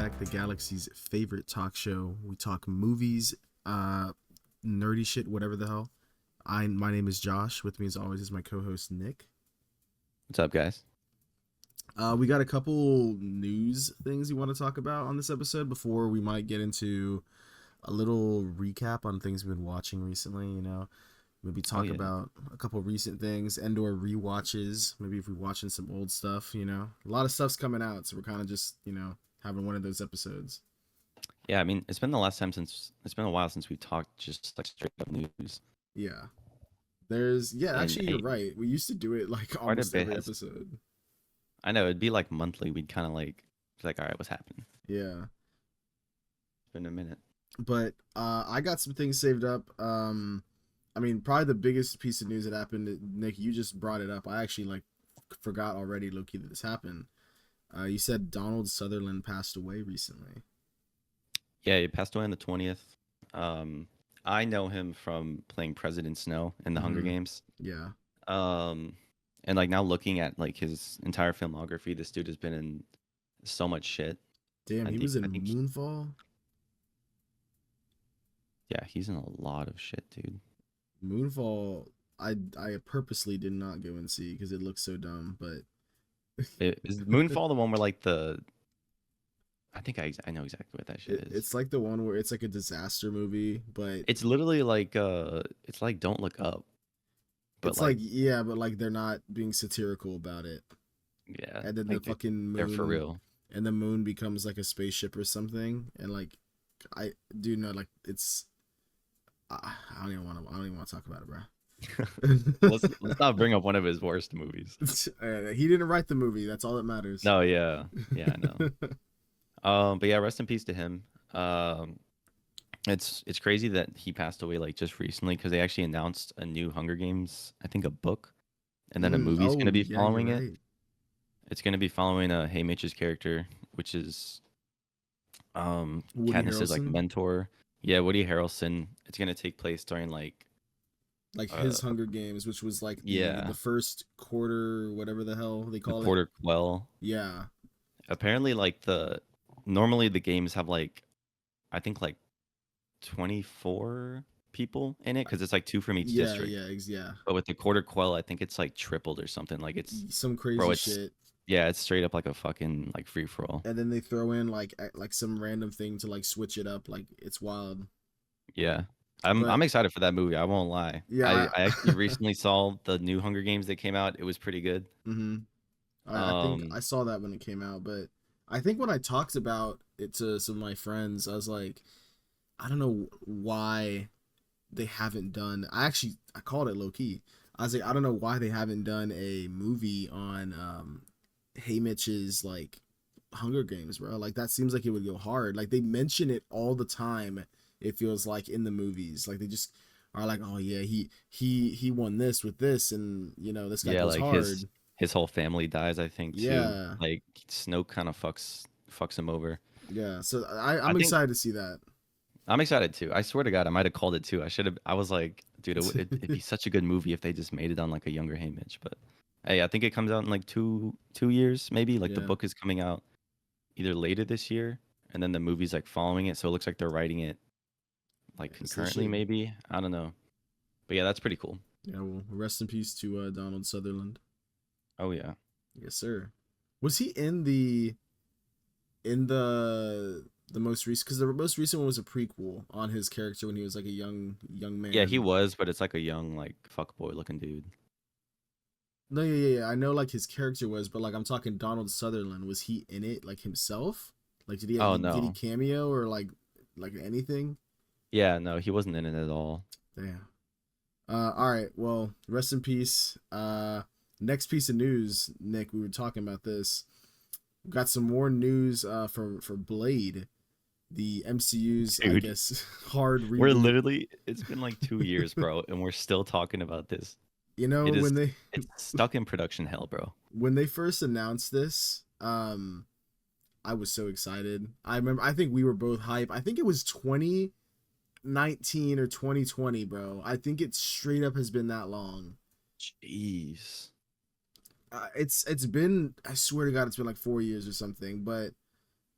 back, the galaxy's favorite talk show. We talk movies, nerdy shit, whatever the hell. My name is Josh. With me, as always, is my co-host Nick. What's up, guys? We got a couple news things we want to talk about on this episode before we might get into a little recap on things we've been watching recently. Maybe talk about a couple recent things and/or rewatches. Maybe if we're watching some old stuff. A lot of stuff's coming out, so we're kind of just having one of those episodes. Yeah, I mean, it's been a while since we talked just like straight up news. Yeah. Actually, you're right. We used to do it like almost every episode. I know, it'd be like monthly. We'd kind of like, all right, what's happening? Yeah. It's been a minute. But I got some things saved up. I mean, probably the biggest piece of news that happened, Nick, you just brought it up. I actually forgot already, low-key, that this happened. You said Donald Sutherland passed away recently. Yeah, he passed away on the 20th. I know him from playing President Snow in the Hunger Games. Yeah. And like now looking at like his entire filmography, this dude has been in so much shit. Damn, he was in Moonfall? Yeah, he's in a lot of shit, dude. Moonfall, I purposely did not go and see because it looks so dumb, but... Is Moonfall the one where like I think I know exactly what that shit is. It's like the one where it's like a disaster movie, but... It's literally like, it's like Don't Look Up. But it's like yeah, but like they're not being satirical about it. Yeah. And then like the fucking moon... They're for real. And the moon becomes like a spaceship or something, and like... it's... I don't even want to talk about it, bro. let's not bring up one of his worst movies. He didn't write the movie. That's all that matters. No, yeah, I know. But yeah, rest in peace to him. It's crazy that he passed away like just recently because they actually announced a new Hunger Games, I think a book, and then a movie's gonna be following it. It's gonna be following Haymitch's character, which is Katniss's like mentor. Yeah, Woody Harrelson. It's gonna take place during like his Hunger Games, which was like the first quarter, whatever the hell they call it. Quarter quell. Yeah. Apparently, like normally the games have like, I think like 24 people in it because it's like 2 from each district. Yeah. But with the quarter quell, I think it's like tripled or something. Like it's some crazy shit. Yeah, it's straight up like a fucking like free for all. And then they throw in like some random thing to like switch it up. Like it's wild. Yeah. I'm excited for that movie. I won't lie. Yeah, I actually recently saw the new Hunger Games that came out. It was pretty good. I think I saw that when it came out, but I think when I talked about it to some of my friends, I was like, I don't know why they haven't done. I called it low key. I was like, I don't know why they haven't done a movie on Haymitch's like Hunger Games, bro. Like that seems like it would go hard. Like they mention it all the time. It feels like in the movies, like they just are like, oh yeah, he won this with this, and this guy goes hard. His whole family dies, I think, too. Yeah. Like Snoke kind of fucks him over. Yeah, so I'm excited to see that. I'm excited too. I swear to God, I might have called it too. I was like, dude, it'd be such a good movie if they just made it on like a younger Haymitch. But hey, I think it comes out in like two years, maybe. Like the book is coming out either later this year, and then the movie's like following it. So it looks like they're writing it like concurrently, maybe. I don't know. But yeah, that's pretty cool. Yeah, well, rest in peace to Donald Sutherland. Oh yeah. Yes, sir. Was he in the most recent? Because the most recent one was a prequel on his character when he was like a young man. Yeah, he was, but it's like a young like fuckboy looking dude. No, yeah. I know like his character was, but like I'm talking Donald Sutherland. Was he in it like himself? Like did he? Did he cameo or like anything? Yeah, no, he wasn't in it at all. Damn. All right. Well, rest in peace. Next piece of news, Nick. We were talking about this. We got some more news for Blade, the MCU's I guess hard reboot. We're literally it's been like 2 years, bro, and we're still talking about this. It's stuck in production hell, bro. When they first announced this, I was so excited. I think we were both hype. I think it was 2019 or 2020, bro. I think it straight up has been that long. Jeez. It's been, I swear to God, it's been like 4 years or something, but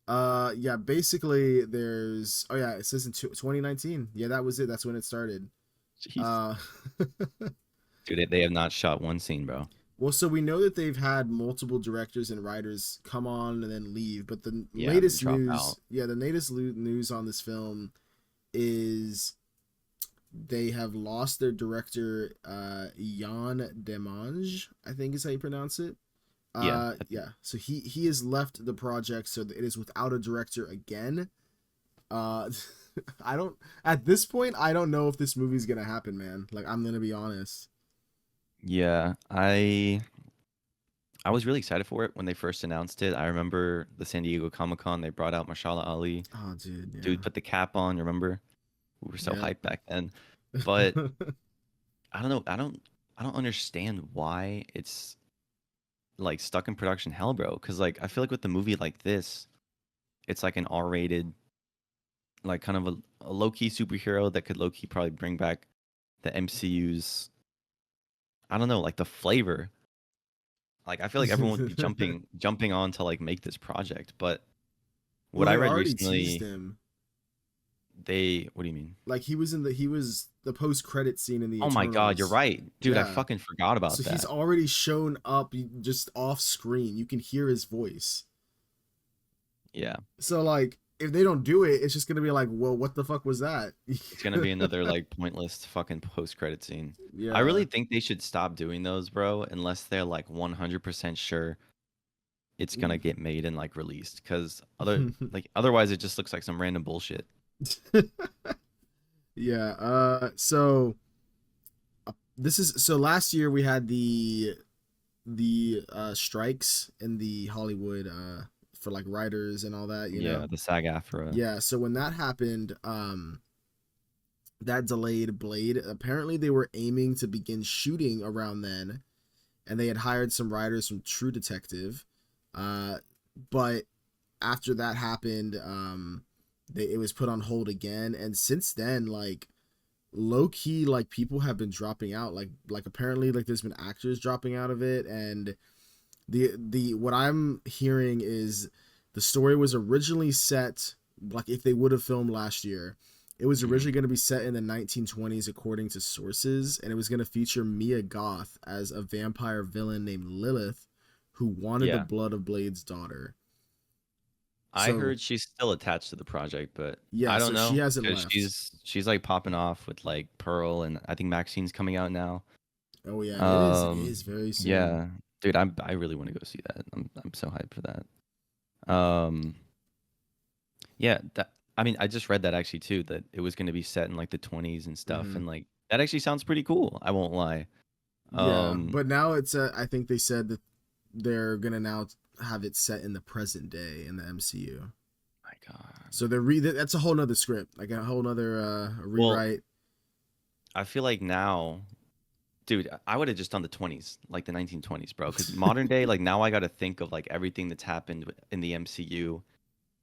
Yeah, basically there's, oh yeah, it says in 2019. Yeah, that was it. That's when it started. Jeez. Uh Dude, they have not shot one scene, bro. well, so we know that they've had multiple directors and writers come on and then leave, but the Yeah, and then latest drop news, out. yeah, the latest news on this film is they have lost their director, Jan Demange, I think is how you pronounce it. Yeah, Yeah, so he has left the project, so it is without a director again. Uh, I don't, at this point, I don't know if this movie's gonna happen, man. Like, I'm gonna be honest. yeah. I was really excited for it when they first announced it. I remember the San Diego Comic-Con, they brought out Mashallah Ali. Oh, dude, Dude yeah, put the cap on, remember? We were so yeah. hyped back then. But I don't know, I don't understand why it's like stuck in production hell, bro. Because like I feel like with the movie like this, it's like an R-rated, like kind of a low-key superhero that could low-key probably bring back the MCU's, I don't know, like the flavor. Like I feel like everyone would be jumping on to like make this project. But Well, what I they read already teased recently, him. what do you mean? Like he was the post credit scene in the Oh my God, you're Eternals. right, dude. I Yeah. fucking forgot So about he's that. already shown up just off screen. You can hear his voice. Yeah, So like if they don't do it, it's just gonna be like, well, what the fuck was that? it's gonna be another like pointless fucking post-credit scene. I Yeah. really think they should stop doing those, bro, unless they're like 100% sure it's gonna get made and like released. Because otherwise, it just looks like some random bullshit. Yeah. So this is so last year we had the strikes in the Hollywood for like writers and all that, you Yeah, know. the SAG-AFTRA. Yeah, so when that happened, that delayed Blade. Apparently they were aiming to begin shooting around then, and they had hired some writers from True Detective. Uh but after that happened, it was put on hold again, and since then, like low key, like people have been dropping out. Like apparently, like there's been actors dropping out of it, and the what I'm hearing is the story was originally set, like if they would have filmed last year, it was Mhm. originally going to be set in the 1920s according to sources, and it was going to feature Mia Goth as a vampire villain named Lilith who wanted the Yeah, blood of Blade's daughter. I So heard she's still attached to the project, but yeah, I don't so she know hasn't because left. she's like popping off with like Pearl, and I think Maxine's coming out now. Oh yeah, it is. It Um, is very soon. yeah, dude, I really want to go see that. I'm so hyped for that. Um, yeah, that I mean, I just read that actually too, that it was going to be set in like the 20s and stuff, Hmm. and like that actually sounds pretty cool. I won't lie. Yeah, Um, but now it's. I think they said that they're gonna now have it set in the present day in the MCU. my God. So that's a whole nother script, like a whole nother Well, rewrite. I feel like now, dude, I would have just done the 20s, like the 1920s, bro. Because modern day, like now I got to think of like everything that's happened in the MCU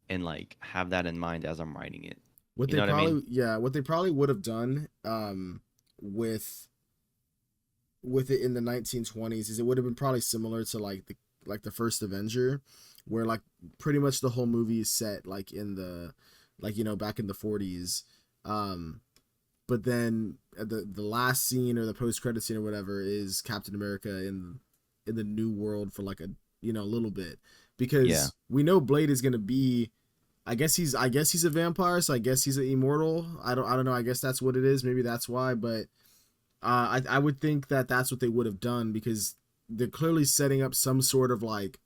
and like have that in mind as I'm writing it. What You they know what I mean? probably yeah, what they probably would have done with it in the 1920s is it would have been probably similar to like the first Avenger, where like pretty much the whole movie is set like in the like back in the 40s. Um but then the last scene or the post credit scene or whatever is Captain America in the new world for like a little bit, Yeah. because we know Blade is going to be, I guess he's a vampire, so I guess he's an immortal. I don't know. I guess that's what it is. Maybe that's why. But I would think that that's what they would have done, because they're clearly setting up some sort of like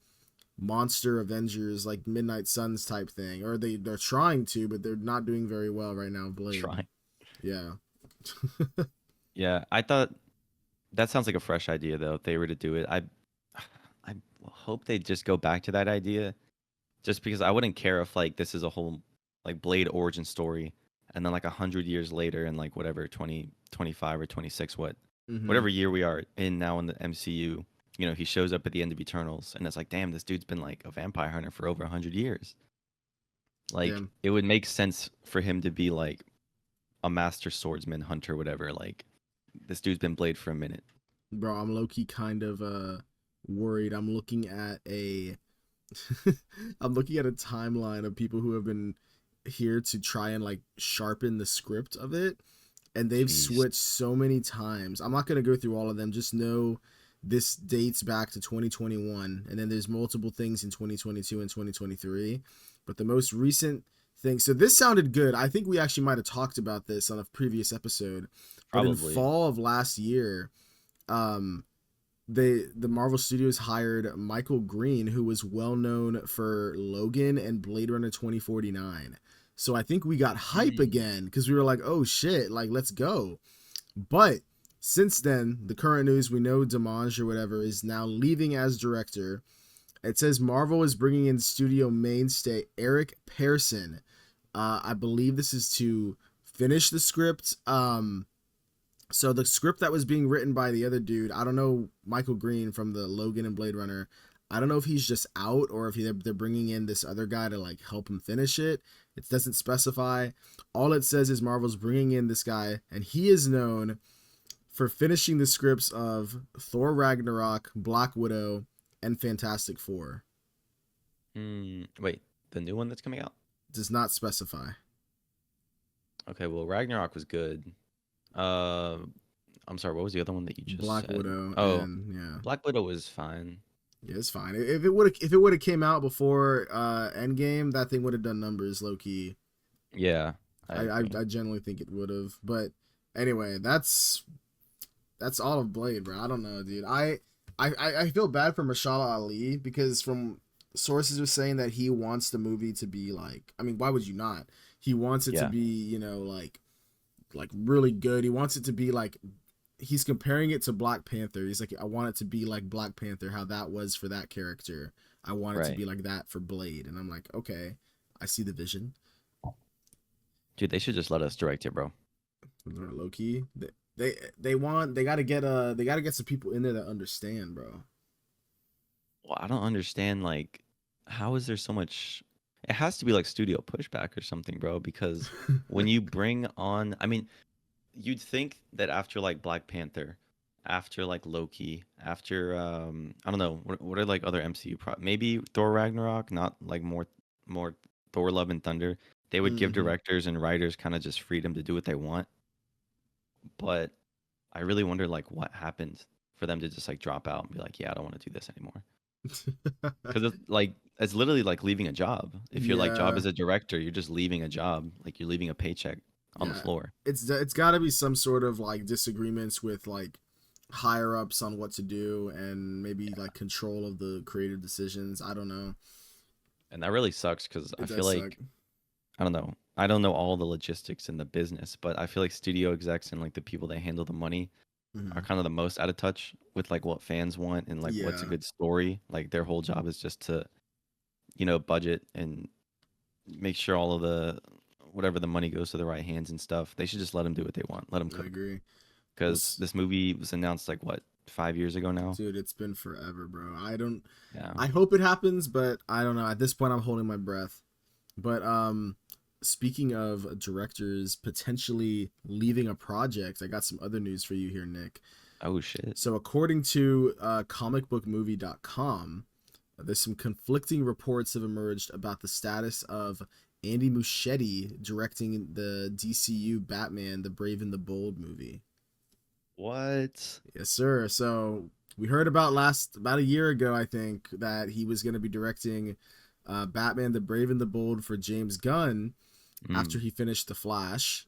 monster Avengers, like Midnight Suns type thing, or they're trying to, but they're not doing very well right now. Blade. Try. Yeah. Yeah. I thought that sounds like a fresh idea though. If they were to do it, I hope they just go back to that idea. Just because I wouldn't care if like this is a whole like Blade origin story, and then like 100 years later, and like whatever 2025 or 26, Mm-hmm. whatever year we are in now in the MCU, he shows up at the end of Eternals, and it's like, damn, this dude's been like a vampire hunter for over 100 years. Like Damn, it would make sense for him to be like a master swordsman, hunter, whatever. Like this dude's been Blade for a minute. bro. I'm low key kind of worried. I'm looking at I'm looking at a timeline of people who have been here to try and like sharpen the script of it, and they've Jeez. switched so many times. I'm not going to go through all of them. Just know this dates back to 2021, and then there's multiple things in 2022 and 2023. But the most recent thing, so this sounded good. I think we actually might have talked about this on a previous episode. But in Probably. fall of last year, um, the Marvel Studios hired Michael Green, who was well known for Logan and Blade Runner 2049. So I think we got hype Mm. again because we were like, oh shit, like let's go. But since then, the current news, we know Demange or whatever is now leaving as director. It says Marvel is bringing in studio mainstay Eric Pearson. I believe this is to finish the script. So the script that was being written by the other dude, I don't know, Michael Green from the Logan and Blade Runner. I don't know if he's just out or if they're bringing in this other guy to like help him finish it. It doesn't specify. All it says is Marvel's bringing in this guy, and he is known for finishing the scripts of Thor Ragnarok, Black Widow, and Fantastic Four. Wait, the new one that's coming out? Does not specify. Okay, well, Ragnarok was good. Uh, I'm sorry, what was the other one that you just Black said? Widow Oh, and yeah. Black Widow was fine. Yeah, it's fine. If it would have came out before Endgame, that thing would have done numbers low key. Yeah, I I agree. I generally think it would have. But anyway, that's all of Blade, bro. I don't know, dude. I feel bad for Mashallah Ali because from sources are saying that he wants the movie to be like, I mean, why would you not? He wants it to Yeah, be, like really good. He wants it to be like he's comparing it to Black Panther. He's like, I want it to be like Black Panther, how that was for that character. I want it to right. be like that for Blade. And I'm like, okay, I see the vision. Dude, they should just let us direct it, bro. Low key, they gotta get some people in there that understand, bro. Well, I don't understand, like, how is there so much? It has to be like studio pushback or something, bro, because when you bring on, I mean, you'd think that after like Black Panther, after like Loki, after I don't know, what are like other MCU maybe Thor Ragnarok, not like more Thor Love and Thunder. They would give Mm-hmm. directors and writers kind of just freedom to do what they want. But I really wonder like what happened for them to just like drop out and be like, yeah, I don't want to do this anymore. Because it's like it's literally like leaving a job. If your like job Yeah, as a director, you're just leaving a job, like you're leaving a paycheck on the yeah. floor. It's got to be some sort of like disagreements with like higher ups on what to do and maybe like control of the creative decisions. I don't know. And that really sucks because I It feel does suck. like I don't know. I don't know all the logistics in the business, but I feel like studio execs and like the people that handle the money are Hmm. kind of the most out of touch with like what fans want and like what's a Yeah, good story. Like their whole job is just to, budget and make sure all of the whatever the money goes to the right hands and stuff. They should just let them do what they want. Let them I cook. agree. Well, Because this movie was announced like what, 5 years ago now? dude, it's been forever, bro. I don't. Yeah. I hope it happens, but I don't know. At this point, I'm holding my breath. But speaking of directors potentially leaving a project, I got some other news for you here, Nick. Oh shit. So according to comicbookmovie.com, there's some conflicting reports have emerged about the status of Andy Muschietti directing the DCU Batman: The Brave and the Bold movie. What? Yes, sir. So we heard about a year ago, I think, that he was going to be directing Batman: The Brave and the Bold for James Gunn after Mm. he finished The Flash.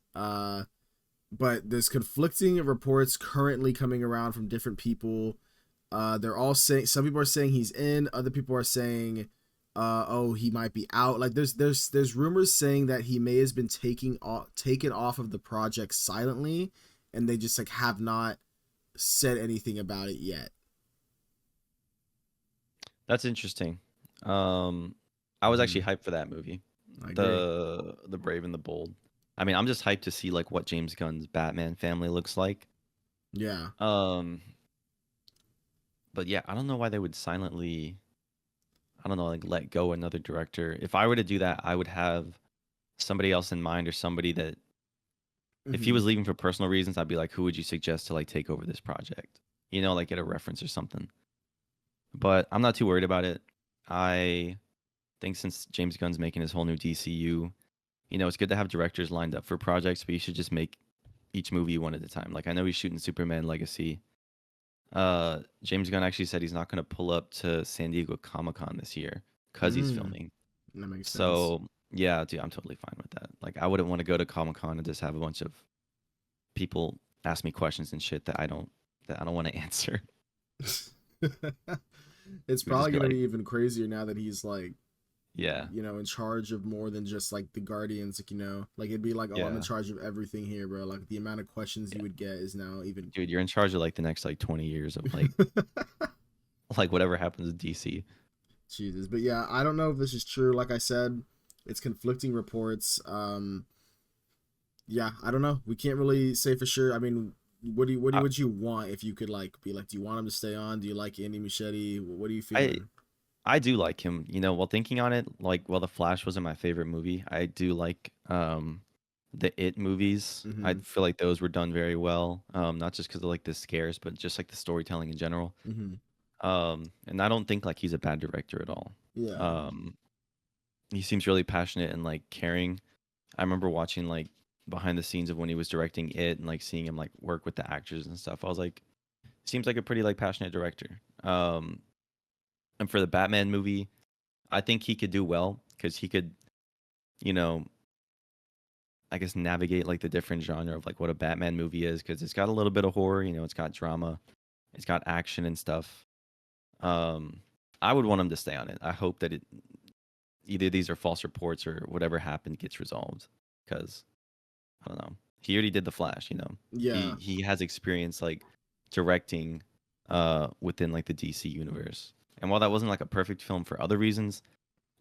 But there's conflicting reports currently coming around from different people. They're all saying, some people are saying he's in, other people are saying, oh, he might be out. Like there's rumors saying that he may have been taken off of the project silently, and they just like have not said anything about it yet. That's interesting. Um, I was Hmm. actually hyped for that movie, I agree. the Brave and the Bold. I mean, I'm just hyped to see like what James Gunn's Batman family looks like. Yeah. Um, but yeah, I don't know why they would silently, I don't know, like let go another director. If I were to do that, I would have somebody else in mind or somebody that if he Hmm. was leaving for personal reasons, I'd be like, who would you suggest to like take over this project? Like get a reference or something. But I'm not too worried about it. I think since James Gunn's making his whole new DCU, it's good to have directors lined up for projects, but you should just make each movie one at a time. Like I know he's shooting Superman Legacy. James Gunn actually said he's not going to pull up to San Diego Comic-Con this year because he's Mm, filming. that makes sense. So yeah, dude, I'm totally fine with that. Like I wouldn't want to go to Comic-Con and just have a bunch of people ask me questions and shit that I don't want to answer. It's We just probably be gonna like, be even crazier now that he's like, yeah, in charge of more than just like the Guardians. Like, like it'd be like, oh, I'm in yeah, charge of everything here, bro. Like the amount of questions you yeah. would get is now even. Dude, you're in charge of like the next like 20 years of like like whatever happens with DC. Jesus, but yeah, I don't know if this is true. Like I said, it's conflicting reports. Yeah, I don't know. We can't really say for sure. I mean, I, would you want if you could like be like, do you want him to stay on? Do you like Andy Muschietti? What are you I feeling? I do like him. While thinking on it, like while The Flash wasn't my favorite movie, I do like the It movies. I Mm-hmm. feel like those were done very well. Not just because of like the scares, but just like the storytelling in general. Mm-hmm. And I don't think like he's a bad director at all. Yeah. Um, he seems really passionate and like caring. I remember watching like behind the scenes of when he was directing It and like seeing him like work with the actors and stuff. I was like, seems like a pretty like passionate director. And for the Batman movie, I think he could do well because he could, you know, I guess navigate like the different genre of like what a Batman movie is because it's got a little bit of horror, it's got drama, it's got action and stuff. Um, I would want him to stay on it. I hope that either these are false reports or whatever happened gets resolved because I don't know. He already did The Flash. He Yeah. he has experience like directing within like the DC universe. And while that wasn't like a perfect film for other reasons,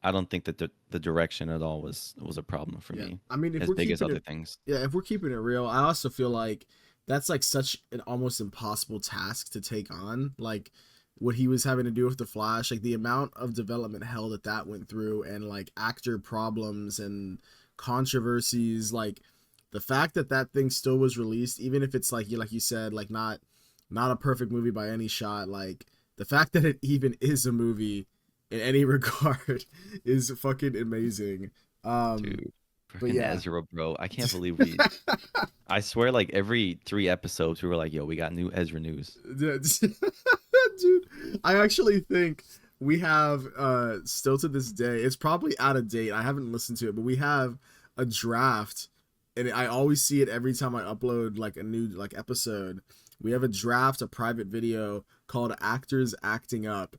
I don't think that the direction at all was a problem for Yeah. me, I mean, if as we're big as keeping other it, things. yeah, if we're keeping it real, I also feel like that's like such an almost impossible task to take on. Like what he was having to do with the Flash, like the amount of development hell that went through, and like actor problems and controversies, like the fact that that thing still was released, even if it's like you said, like not a perfect movie by any shot, like the fact that it even is a movie in any regard is fucking amazing. Um, Dude, but freaking yeah. Ezra, bro. I can't believe I swear like every 3 episodes we were like, yo, we got new Ezra news. Dude, I actually think we have still to this day, it's probably out of date. I haven't listened to it, but we have a draft, and I always see it every time I upload like a new like episode. We have a draft, a private video called Actors Acting Up.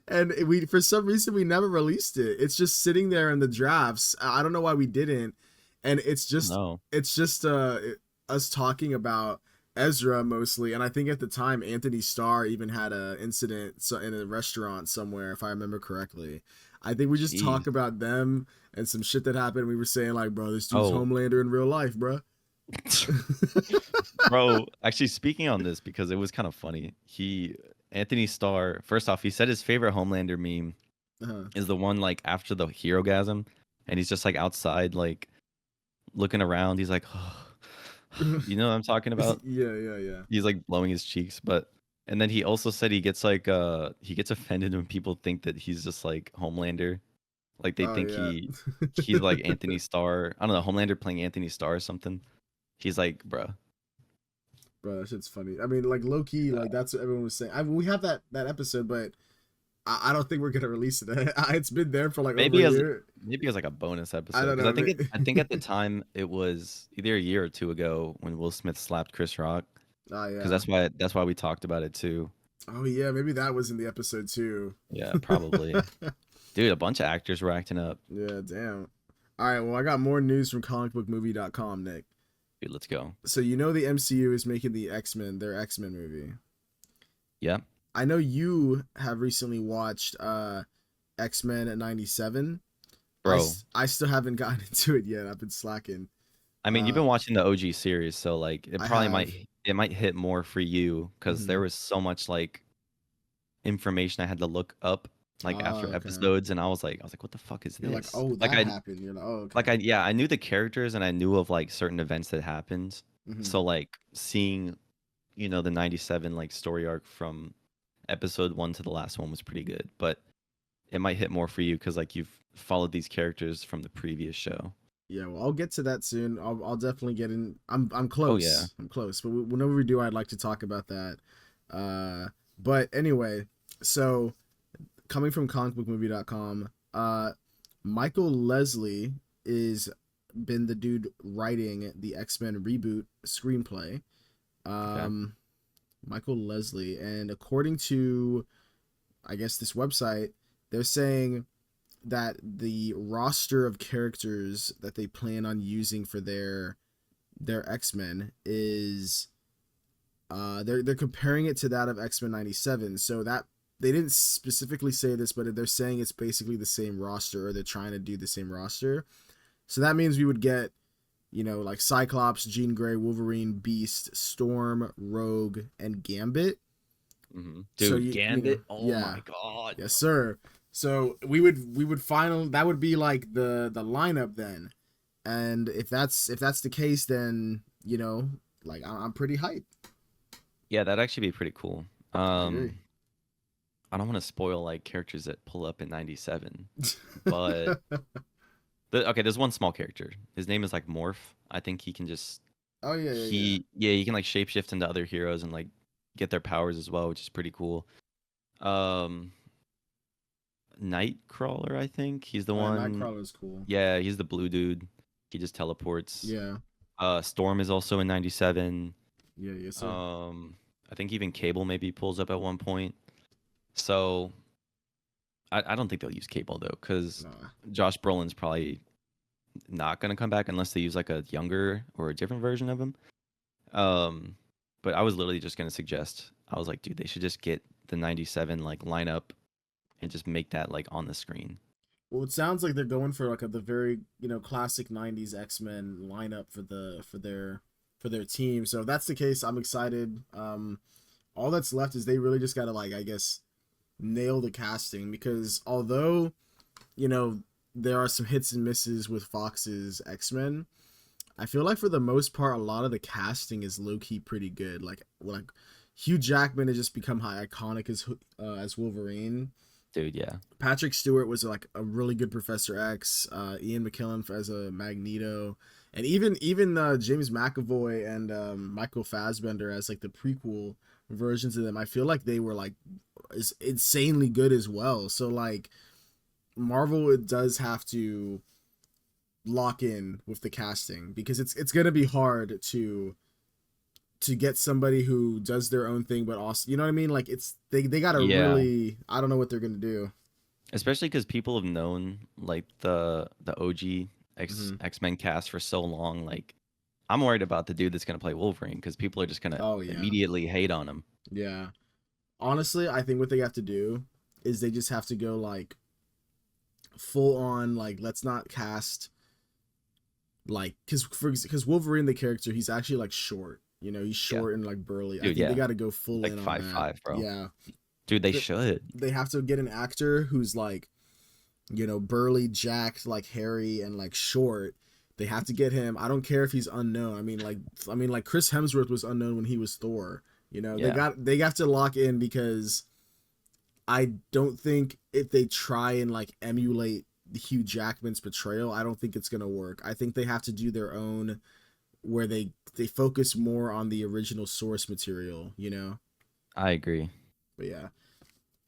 And we for some reason we never released it. It's just sitting there in the drafts. I don't know why we didn't. And Oh no. it's just us talking about Ezra mostly, and I think at the time Anthony Starr even had a incident in a restaurant somewhere, if I remember correctly. I think we just talk Jeez. about them and some shit that happened. We were saying like, bro, this dude's Oh, Homelander in real life, bro. bro, actually speaking on this because it was kind of funny. Anthony Starr, first off, he said his favorite Homelander meme uh-huh. is the one like after the hero gasm and he's just like outside like looking around. He's like you know what I'm talking about? Yeah, yeah, yeah. He's like blowing his cheeks, but and then he also said he gets offended when people think that he's just like Homelander. Like they Oh think yeah. he's like Anthony Starr. I don't know, Homelander playing Anthony Starr or something. He's like, bruh. Bro, that shit's funny. I mean, like low key, like that's what everyone was saying. I mean, we have that episode, but I don't think we're gonna release it. It's been there for like over Maybe a as year. maybe as like a bonus I episode don't because know. I think at the time it was either a year or two ago when Will Smith slapped Chris Rock Oh because yeah. that's why we talked about it too. Oh yeah. Maybe that was in the episode too. Yeah, probably. Dude, a bunch of actors were acting up. Yeah. Damn. All right. Well, I got more news from comicbookmovie.com, Nick. Dude, let's go. So the MCU is making the X-Men, their X-Men movie. Yeah, I know you have recently watched X-Men at 97. bro. I still haven't gotten into it yet. I've been slacking. I mean, you've Uh, been watching the OG series, so like I have. it might hit more for you because there Hmm. was so much like information I had to look up like Oh, after okay. episodes, and I was like, what the fuck is You're like, this? oh, that happened. You're like, oh, okay. Yeah, I knew the characters and I knew of like certain events that happened. Hmm. So like seeing, the 97 like story arc from episode 1 to the last one was pretty good. But it might hit more for you because like you've followed these characters from the previous show. Yeah, well, I'll get to that soon. I'll definitely get in. I'm Oh yeah. close. I'm close. But whenever we do, I'd like to talk about that. But anyway, so coming from comicbookmovie.com, Michael Leslie is been the dude writing the X-Men reboot screenplay. Okay. Michael Leslie, and according to, I guess, this website, they're saying that the roster of characters that they plan on using for their X-Men is they're comparing it to that of X-Men 97. So that they didn't specifically say this, but they're saying it's basically the same roster, or they're trying to do the same roster. So that means we would get, like Cyclops, Jean Grey, Wolverine, Beast, Storm, Rogue, and Gambit. Mm-hmm. Dude, So Gambit. Oh yeah, my god. yes, sir. So we would finally, that would be like the lineup then. And if that's the case, then like I'm pretty hyped. Yeah, that'd actually be pretty cool. I agree. I don't want to spoil like characters that pull up in 97, but okay, there's one small character. His name is like Morph. I think he can just Oh yeah, yeah, yeah. he can like shapeshift into other heroes and like get their powers as well, which is pretty cool. Um, Nightcrawler, I think he's the one. Nightcrawler's cool. Yeah, he's the blue dude. He just teleports. Yeah. Storm is also in 97. Yeah, yes, sir. I think even Cable maybe pulls up at one point. So I don't think they'll use Cable though, because Josh Brolin's probably not gonna come back unless they use like a younger or a different version of him. But I was literally just gonna suggest. I was like, dude, they should just get the 97 like lineup and just make that like on the screen. Well, it sounds like they're going for like the very classic '90s X-Men lineup for their team. So if that's the case, I'm excited. All that's left is they really just gotta, like, I guess, nail the casting, because although there are some hits and misses with Fox's X-Men, I feel like for the most part a lot of the casting is low-key pretty good. Like Hugh Jackman has just become iconic as Wolverine. Dude, yeah. Patrick Stewart was like a really good Professor X. Ian McKellen as a Magneto, and even James McAvoy and Michael Fassbender as like the prequel versions of them. I feel like they were like is insanely good as well. So like Marvel does have to lock in with the casting, because it's gonna be hard to get somebody who does their own thing, but also, you know what I mean? Like they gotta really, I don't know what they're gonna do. Especially because people have known like the OG X-Men cast for so long. Like, I'm worried about the dude that's gonna play Wolverine, because people are just gonna immediately hate on him. Yeah. Honestly, I think what they have to do is they just have to go like full on, like, let's not cast like, because Wolverine the character, he's actually like short. He's short and like burly. Dude, I think they got to go full like in on 5'5", bro. Yeah. Dude, they should. They have to get an actor who's like, burly, jacked, like hairy and like short. They have to get him. I don't care if he's unknown. I mean, like Chris Hemsworth was unknown when he was Thor. They have to lock in, because I don't think if they try and like emulate Hugh Jackman's portrayal, I don't think it's gonna work. I think they have to do their own, where they focus more on the original source material. I agree. But yeah.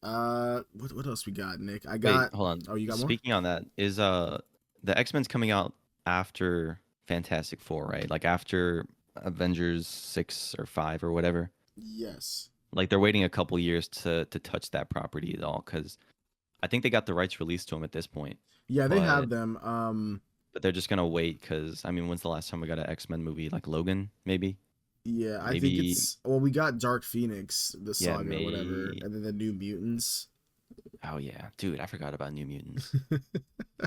What else we got, Nick? I got. Wait, hold on. Oh, you got more? Speaking on that, is the X-Men's coming out after Fantastic Four, right? Like after Avengers 6 or 5 or whatever. Yes. Like they're waiting a couple years to touch that property at all, because I think they got the rights released to them at this point. Yeah, they have them. But they're just gonna wait, because I mean, when's the last time we got an X-Men movie? Like Logan, maybe. Yeah, I think it's, well, we got Dark Phoenix, the saga, or whatever, and then the New Mutants. Oh yeah, dude, I forgot about New Mutants.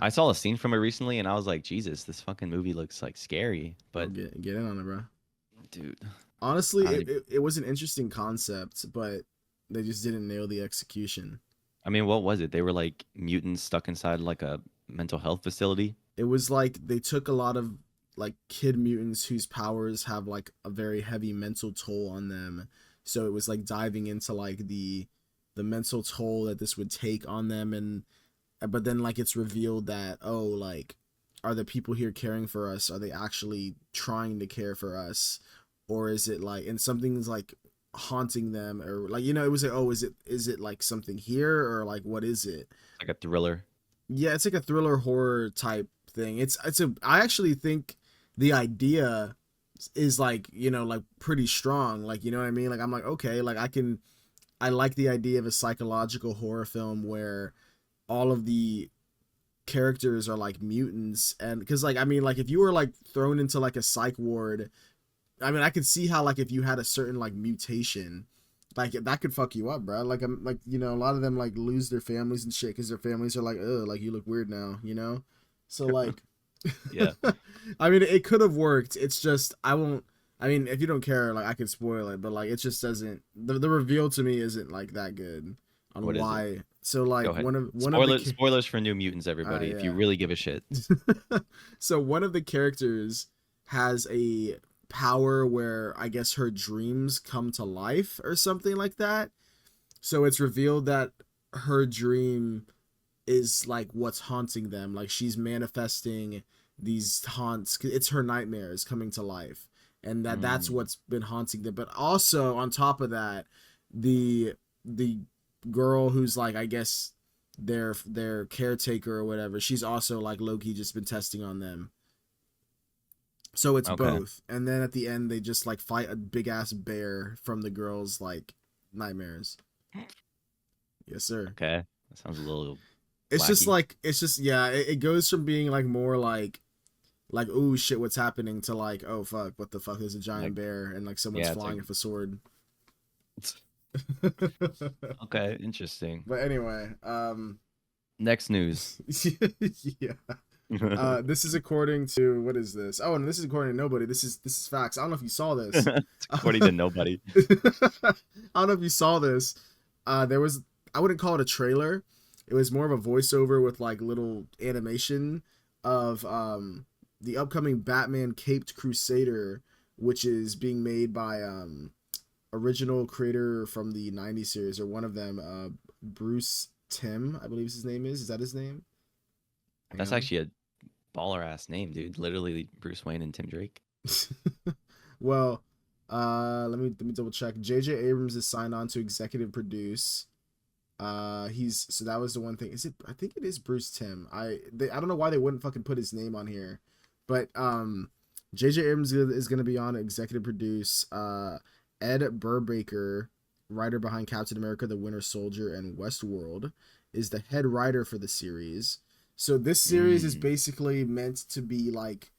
I saw a scene from it recently, and I was like, Jesus, this fucking movie looks like scary. But get in on it, bro. Dude, honestly, it was an interesting concept, but they just didn't nail the execution. I mean, what was it? They were like mutants stuck inside like a mental health facility. It was like they took a lot of like kid mutants whose powers have like a very heavy mental toll on them. So it was like diving into like the mental toll that this would take on them, and but then like it's revealed that, oh, like, are the people here caring for us, are they actually trying to care for us, or is it like, and something's like haunting them, or like, it was like, oh, is it like something here, or like what is it? Like a thriller. Yeah, it's like a thriller horror type thing. I actually think the idea is like, like pretty strong, like, you know what I mean, like I'm like, okay, like I like the idea of a psychological horror film where all of the characters are like mutants, and because like, I mean, like if you were like thrown into like a psych ward, I mean, I could see how like if you had a certain like mutation, like that could fuck you up, bro. Like I'm like, a lot of them like lose their families and shit because their families are like, oh, like you look weird now. So like, Yeah. I mean, it could have worked. It's just I won't. I mean, if you don't care, like I could spoil it, but like it just doesn't. The reveal to me isn't like that good on What is it? why. So like Go ahead. one of the Spoilers for New Mutants, everybody, if you yeah. really give a shit. So one of the characters has a power where I guess her dreams come to life or something like that. So it's revealed that her dream is like what's haunting them. Like she's manifesting these haunts. It's her nightmares coming to life, and that's Mm, what's been haunting them. But also on top of that, the girl who's like, I guess their caretaker or whatever, she's also like Loki just been testing on them. So it's okay. both. And then at the end they just like fight a big ass bear from the girl's like nightmares. Yes, sir. Okay. That sounds a little It's just wacky. like, it's just, yeah, it goes from being like more like oh shit what's happening to like, oh fuck, what the fuck, is a giant Like, bear and like someone's yeah, it's like flying with a sword. okay, interesting. But anyway, Next news. yeah. This is according to, what is this? Oh, and this is according to nobody. This is facts. I don't know if you saw this. It's according to nobody. I don't know if you saw this. There was, I wouldn't call it a trailer. It was more of a voiceover with like little animation of the upcoming Batman Caped Crusader, which is being made by original creator from the '90s series, or one of them, Bruce Timm, I believe his name is. Is that his name? Hang That's on. actually a baller ass name, dude. Literally Bruce Wayne and Tim Drake. Well, let me double check. J.J. Abrams is signed on to executive produce. He's, so that was the one thing. Is it? I think it is Bruce Timm. I don't know why they wouldn't fucking put his name on here, but J.J. Abrams is gonna be on executive produce. Ed Brubaker, writer behind Captain America: The Winter Soldier and Westworld, is the head writer for the series. So this series is Mm, basically meant to be like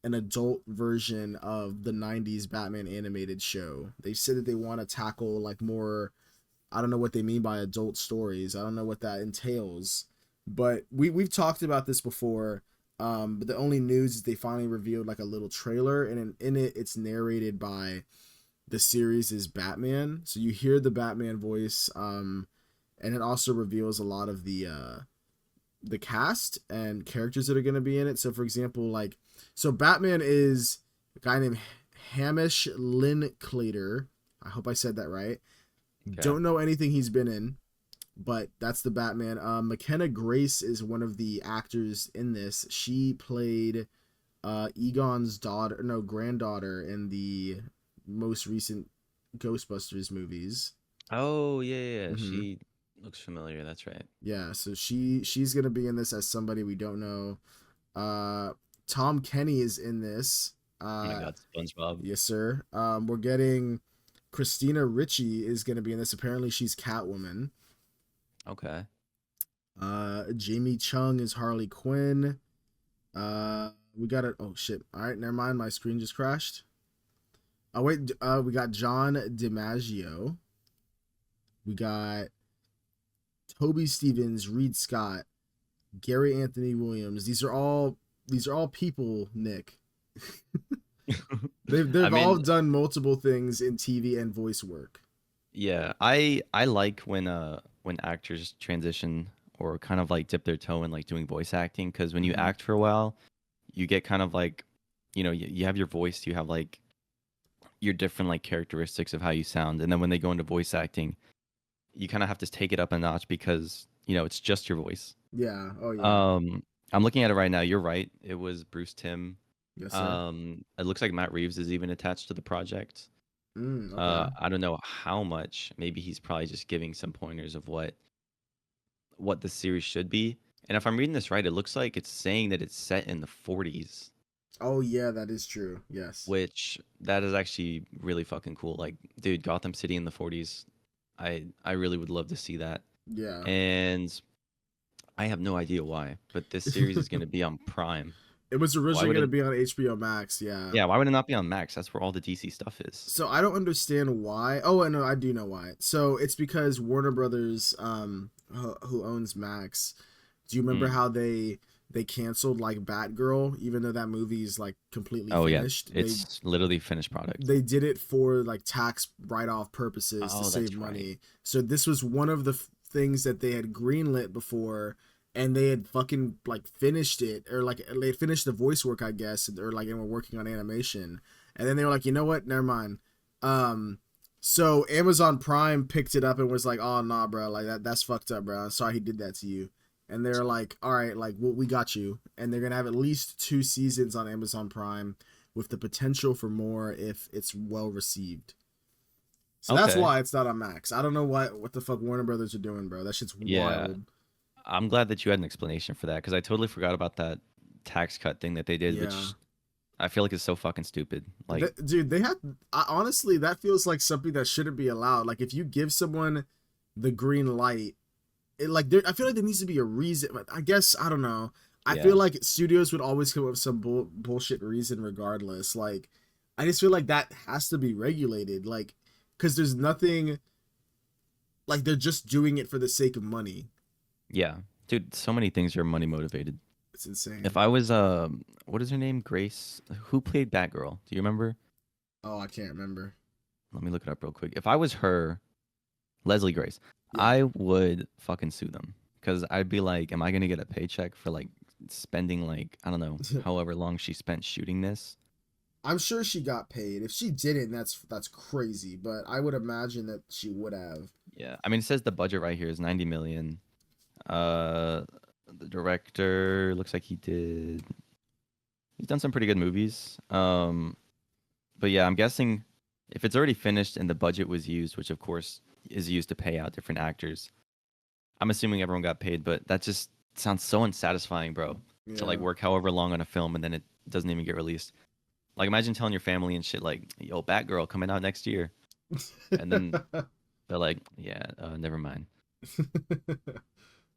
an adult version of the '90s Batman animated show. They said that they want to tackle like more, I don't know what they mean by adult stories. I don't know what that entails. But we've talked about this before. But the only news is they finally revealed like a little trailer, and in it it's narrated by the series is Batman. So you hear the Batman voice, and it also reveals a lot of the cast and characters that are going to be in it. So for example, like, so Batman is a guy named Hamish Linklater. I hope I said that right. okay. Don't know anything he's been in, but that's the Batman. McKenna Grace is one of the actors in this. She played Egon's daughter, no, granddaughter in the most recent Ghostbusters movies. Oh yeah, yeah, yeah. Mm-hmm. She looks familiar. That's right. Yeah, so she's gonna be in this as somebody we don't know. Uh, Tom Kenny is in this. Oh my God, SpongeBob. Yes, sir. We're getting Christina Ricci is gonna be in this. Apparently, she's Catwoman. Okay. Jamie Chung is Harley Quinn. We got it. Oh shit! All right, never mind. My screen just crashed. Oh wait. We got John DiMaggio. We got Toby Stevens, Reed Scott, Gary Anthony Williams. These are all people, Nick. They've I they've all mean, done multiple things in TV and voice work. yeah, I like when actors transition or kind of like dip their toe in like doing voice acting, because when you Mm-hmm. act for a while, you get kind of like, you have your voice, you have like your different like characteristics of how you sound, and then when they go into voice acting, you kind of have to take it up a notch because it's just your voice. Yeah. Oh yeah. Um, I'm looking at it right now. You're right. It was Bruce Timm. Yes, sir. It looks like Matt Reeves is even attached to the project. Okay. I don't know how much. Maybe he's probably just giving some pointers of what the series should be. And if I'm reading this right, it looks like it's saying that it's set in the 40s, Oh yeah, that is true. Yes. which that is actually really fucking cool. Like, dude, Gotham City in the 40s. I really would love to see that. Yeah. And I have no idea why, but this series is going to be on Prime. It was Why originally would going to it? be on HBO Max. Yeah. Yeah, why would it not be on Max? That's where all the DC stuff is. So I don't understand why. Oh, I know. I do know why. So it's because Warner Brothers, who owns Max. Do you remember Mm. how they canceled like Batgirl, even though that movie's like completely Oh yeah, finished? it's literally finished product. They did it for like tax write-off purposes to Oh, save that's right. money. So this was one of the things that they had greenlit before, and they had fucking like finished it, or like they finished the voice work, I guess, or like and were working on animation, and then they were like, you know what, never mind. So Amazon Prime picked it up and was like, oh nah, bro, like that's fucked up, bro. I'm sorry he did that to you. And they're like, all right, like we got you, and they're gonna have at least 2 seasons on Amazon Prime with the potential for more if it's well received. So that's Okay. why it's not on Max. I don't know what the fuck Warner Brothers are doing, bro. That shit's Yeah, wild. I'm glad that you had an explanation for that because I totally forgot about that tax cut thing that they did, Yeah. which I feel like is so fucking stupid. Like, Dude, they have honestly that feels like something that shouldn't be allowed. Like if you give someone the green light, I feel like there needs to be a reason. I guess I don't know. I yeah, feel like studios would always come up with some bullshit reason regardless. Like I just feel like that has to be regulated. Like because there's nothing like they're just doing it for the sake of money. yeah, dude, so many things are money motivated. It's insane. If I was what is her name? Grace, who played Batgirl? Do you remember? Oh, I can't remember. Let me look it up real quick. If I was her, Leslie Grace, Yeah. I would fucking sue them because I'd be like, am I gonna get a paycheck for like spending like I don't know however long she spent shooting this? I'm sure she got paid. If she didn't, that's crazy. But I would imagine that she would have. Yeah, I mean it says the budget right here is 90 million. Uh, the director looks like he's done some pretty good movies. But yeah, I'm guessing if it's already finished and the budget was used, which of course is used to pay out different actors, I'm assuming everyone got paid. But that just sounds so unsatisfying, bro. To like Yeah. work however long on a film and then it doesn't even get released. Like imagine telling your family and shit like, "Yo, Batgirl coming out next year," and then they're like, "Yeah, never mind."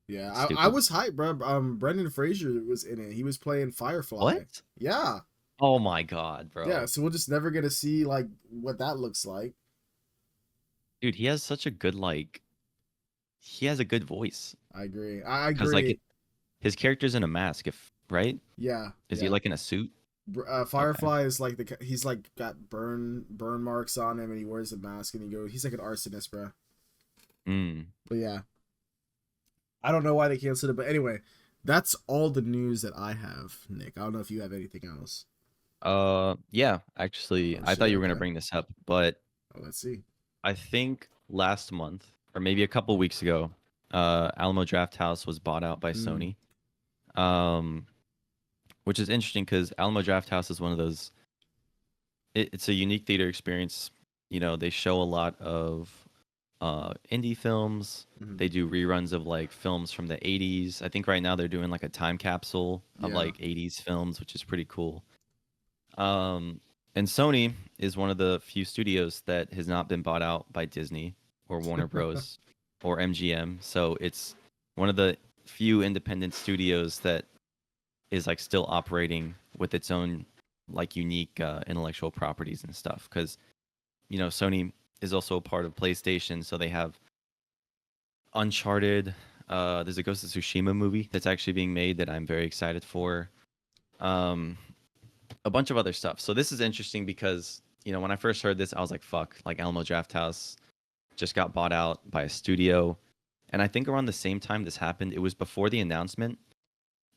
Yeah, I Stupid. was hyped, bro. Brendan Fraser was in it. He was playing Firefly. What? Yeah, Oh my god, yeah. bro. So we'll just never get to see like what that looks like. Dude, he has such a good like he has a good voice. I agree. I Cause like agree. his character's in a mask, if right? Yeah, Is he yeah. like in a suit? Okay. Firefly is like he's like got burn marks on him, and he wears a mask, and he's like an arsonist, bro. Mm. But yeah, I don't know why they canceled it, but anyway, that's all the news that I have, Nick. I don't know if you have anything else. Yeah, actually, Oh I shit. thought you were gonna Okay. bring this up, but Oh, let's see. I think last month or maybe a couple weeks ago, Alamo Drafthouse was bought out by Mm, Sony. Um, which is interesting because Alamo Drafthouse is one of those. It's a unique theater experience. You know, they show a lot of indie films. mm, They do reruns of like films from the 80s. I think right now they're doing like a time capsule of yeah. like 80s films, which is pretty cool. Um, and Sony is one of the few studios that has not been bought out by Disney or Warner Bros. Or MGM. So it's one of the few independent studios that is like still operating with its own like unique intellectual properties and stuff. Because you know Sony is also a part of PlayStation, so they have Uncharted. There's a Ghost of Tsushima movie that's actually being made that I'm very excited for. Um, a bunch of other stuff. So this is interesting because you know when I first heard this, I was like, "Fuck!" Like Alamo Drafthouse just got bought out by a studio, and I think around the same time this happened, it was before the announcement.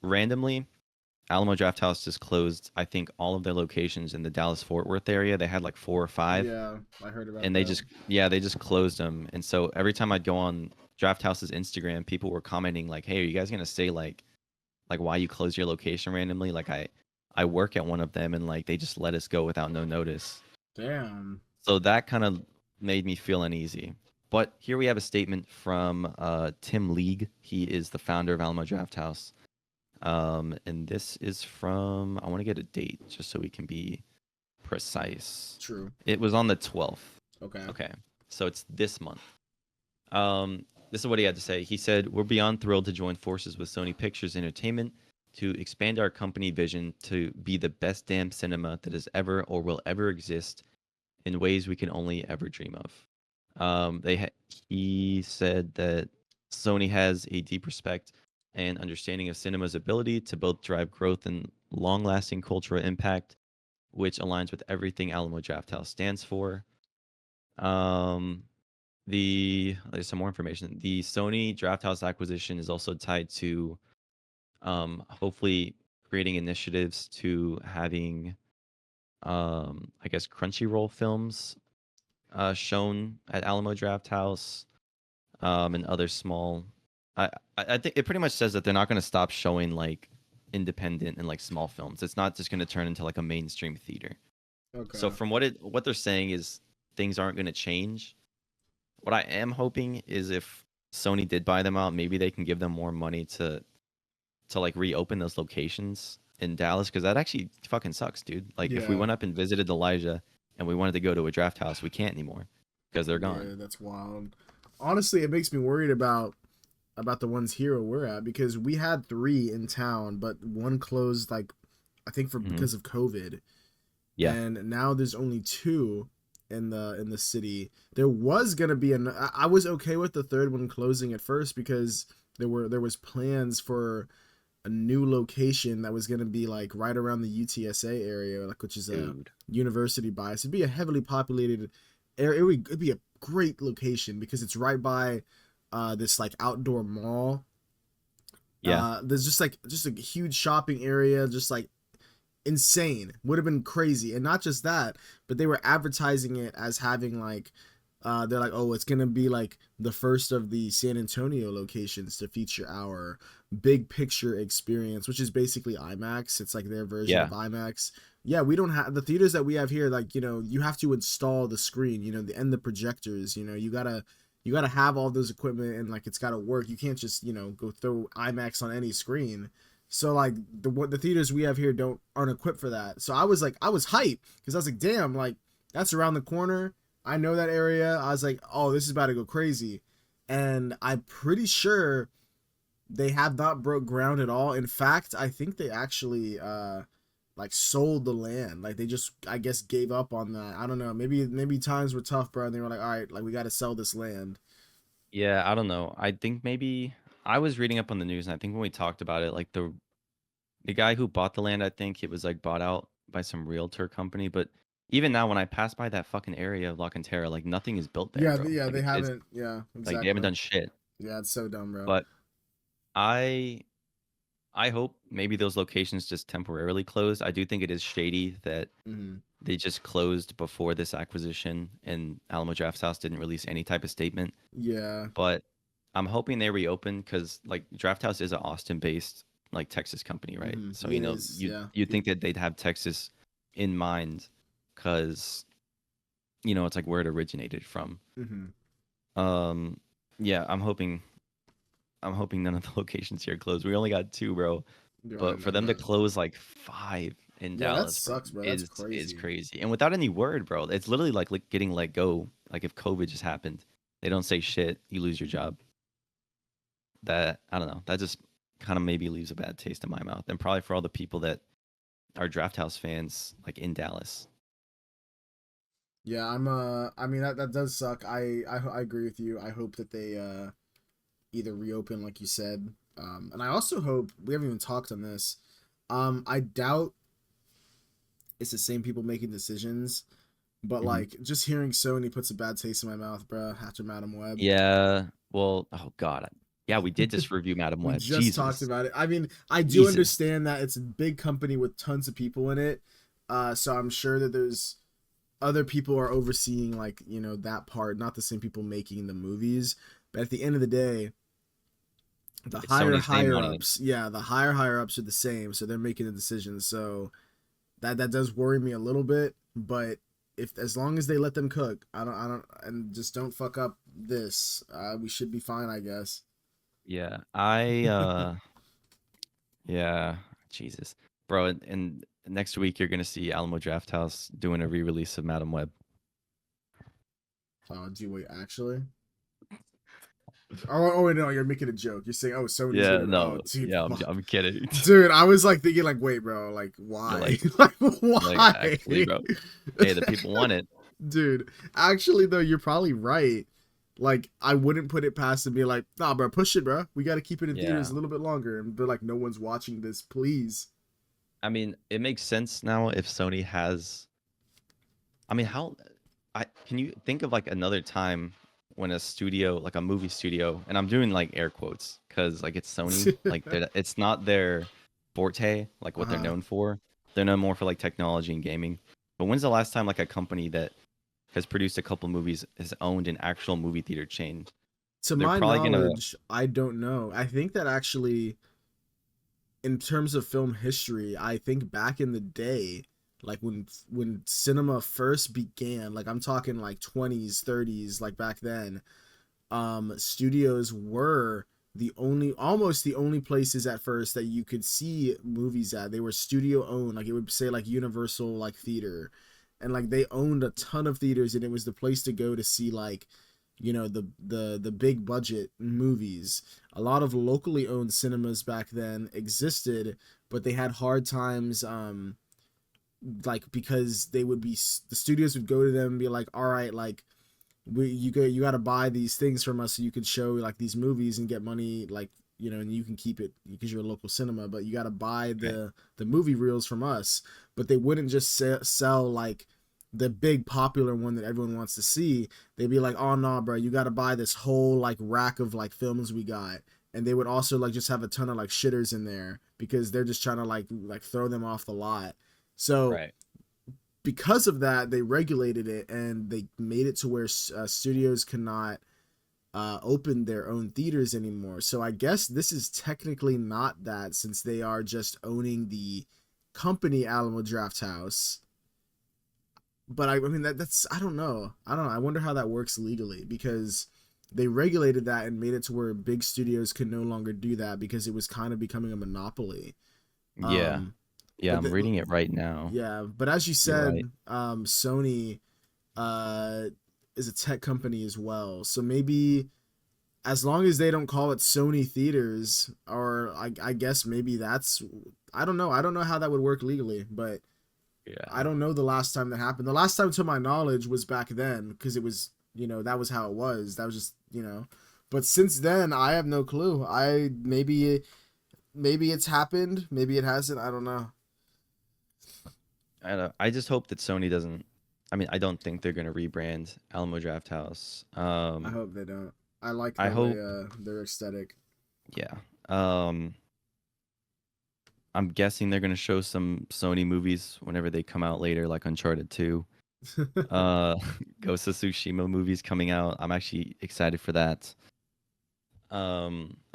Randomly, Alamo Drafthouse just closed. I think all of their locations in the Dallas Fort Worth area. They had like four or five, Yeah, I heard about and that. they just closed them. And so every time I'd go on Drafthouse's Instagram, people were commenting like, "Hey, are you guys gonna say like why you close your location randomly?" Like I work at one of them, and like they just let us go without no notice. Damn. So that kind of made me feel uneasy. But here we have a statement from Tim League. He is the founder of Alamo Drafthouse. And this is from, I want to get a date just so we can be precise. True. It was on the 12th. Okay. Okay. So it's this month. This is what he had to say. He said, "We're beyond thrilled to join forces with Sony Pictures Entertainment to expand our company vision to be the best damn cinema that has ever or will ever exist in ways we can only ever dream of." He said that Sony has a deep respect and understanding of cinema's ability to both drive growth and long-lasting cultural impact, which aligns with everything Alamo Drafthouse stands for. There's some more information. The Sony Drafthouse acquisition is also tied to hopefully creating initiatives to having I guess Crunchyroll films shown at Alamo Drafthouse, and other small. I think it pretty much says that they're not going to stop showing like independent and like small films. It's not just going to turn into like a mainstream theater. Okay. So from what they're saying is things aren't going to change. What I am hoping is if Sony did buy them out, maybe they can give them more money to like reopen those locations in Dallas, because that actually fucking sucks, dude. Like if we went up and visited Elijah and we wanted to go to a draft house, we can't anymore because they're gone. Yeah, that's wild. Honestly, it makes me worried about the ones here where we're at, because we had 3 in town, but one closed like I think because of COVID. Yeah. And now there's only 2 in the city. There was gonna be I was okay with the third one closing at first, because there was plans for a new location that was gonna be like right around the UTSA area, like, which is a university bias. It'd be a heavily populated area. It'd be a great location because it's right by this like outdoor mall. Yeah. There's just a huge shopping area, just like insane. Would have been crazy. And not just that, but they were advertising it as having like they're like, oh, it's gonna be like the first of the San Antonio locations to feature our big picture experience, which is basically IMAX. It's like their version of IMAX. Yeah, we don't have the theaters that we have here. Like, you know, you have to install the screen, you know, the projectors. You know, you gotta have all those equipment, and like it's gotta work. You can't just, you know, go throw IMAX on any screen. So like the theaters we have here aren't equipped for that. So I was hyped because I was like, damn, like that's around the corner. I know that area. I was like, oh, this is about to go crazy. And I'm pretty sure they have not broke ground at all. In fact, I think they actually like sold the land. Like they just, I guess, gave up on that. I don't know. Maybe times were tough, bro. And they were like, all right, like we got to sell this land. Yeah, I don't know. I think maybe I was reading up on the news, and I think when we talked about it, like the guy who bought the land, I think it was like bought out by some realtor company. But even now, when I pass by that fucking area of La Cantera, like nothing is built there, Yeah, bro. yeah, Like, they haven't. Yeah, exactly. like they haven't done shit. Yeah, it's so dumb, bro. But I hope maybe those locations just temporarily closed. I do think it is shady that they just closed before this acquisition, and Alamo Drafthouse didn't release any type of statement. Yeah. But I'm hoping they reopen, because like Drafthouse is an Austin-based like Texas company, right? So you know, you think that they'd have Texas in mind, because you know it's like where it originated from. Yeah, I'm hoping none of the locations here close. We only got 2, bro. But for them to close like 5 in Dallas, that sucks, bro. That's crazy. Is crazy. And without any word, bro. It's literally like getting let go. Like if COVID just happened, they don't say shit, you lose your job. That, I don't know. That just kind of maybe leaves a bad taste in my mouth. And probably for all the people that are Drafthouse fans, like in Dallas. Yeah, I mean that does suck. I agree with you. I hope that they either reopen, like you said. And I also hope, we haven't even talked on this. I doubt it's the same people making decisions, but like just hearing Sony puts a bad taste in my mouth, bro, after Madam Web. Yeah. Well, oh god. Yeah, we did just review Madam Web. We just talked about it. I mean, I do understand that it's a big company with tons of people in it. So I'm sure that there's other people are overseeing, like, you know, that part, not the same people making the movies. But at the end of the day, the It's higher Sony's name higher on it. ups, yeah, the higher ups are the same, so they're making the decisions. So that does worry me a little bit, but if as long as they let them cook, I don't and just don't fuck up this, we should be fine, I guess. Yeah, yeah, Jesus, bro. And next week you're gonna see Alamo Drafthouse doing a re-release of Madam Web. Do you wait actually? Oh, wait, no, you're making a joke. You're saying, oh, Sony's Yeah, gonna. Oh, no, dude, yeah, fuck. I'm kidding. Dude, I was like thinking, like, wait, bro, like, You're why? like, Like, you're like why? actually, bro. Hey, the people want it. Dude, actually, though, you're probably right. Like, I wouldn't put it past and be like, nah, bro, push it, bro. We got to keep it in theaters Yeah, a little bit longer. And they're like, no one's watching this, please. I mean, it makes sense now if Sony has. I mean, how I can you think of like another time when a studio, like a movie studio, and I'm doing like air quotes because like it's Sony, like it's not their forte, like what they're Uh-huh. known for. They're known more for like technology and gaming. But when's the last time like a company that has produced a couple movies has owned an actual movie theater chain? To They're my probably gonna, knowledge, I don't know. I think that actually, in terms of film history, I think back in the day, like when cinema first began, like I'm talking like 20s, 30s, like back then, studios were the only almost the only places at first that you could see movies at. They were studio owned, like it would say like Universal like theater, and like they owned a ton of theaters, and it was the place to go to see like, the big budget movies. A lot of locally owned cinemas back then existed, but they had hard times, like because they would be the studios would go to them and be like, all right, like you got to buy these things from us so you can show like these movies and get money, like, and you can keep it because you're a local cinema, but you got to buy okay, the movie reels from us. But they wouldn't just sell like the big popular one that everyone wants to see. They'd be like, oh no, bro, you got to buy this whole like rack of like films we got. And they would also like just have a ton of like shitters in there because they're just trying to like throw them off the lot. So right? because of that, they regulated it and they made it to where studios cannot open their own theaters anymore. So I guess this is technically not that, since they are just owning the company Alamo Drafthouse. But I mean that's I don't know. I don't know. I wonder how that works legally, because they regulated that and made it to where big studios could no longer do that because it was kind of becoming a monopoly. Yeah, Um, yeah. but I'm reading it right now. yeah, but as you You're said, right. Sony uh, is a tech company as well. So maybe as long as they don't call it Sony Theaters, or I guess maybe that's, I don't know. I don't know how that would work legally, but I Yeah, don't know the last time that happened. The last time, to my knowledge, was back then because it was, that was how it was. That was just, But since then, I have no clue. Maybe it's happened. Maybe it hasn't. I don't know. I don't, I just hope that Sony doesn't. I mean, I don't think they're gonna rebrand Alamo Drafthouse. I hope they don't. I like I the way hope, their aesthetic. yeah. Um, I'm guessing they're gonna show some Sony movies whenever they come out later, like Uncharted 2. Uh, Ghost of Tsushima movies coming out. I'm actually excited for that.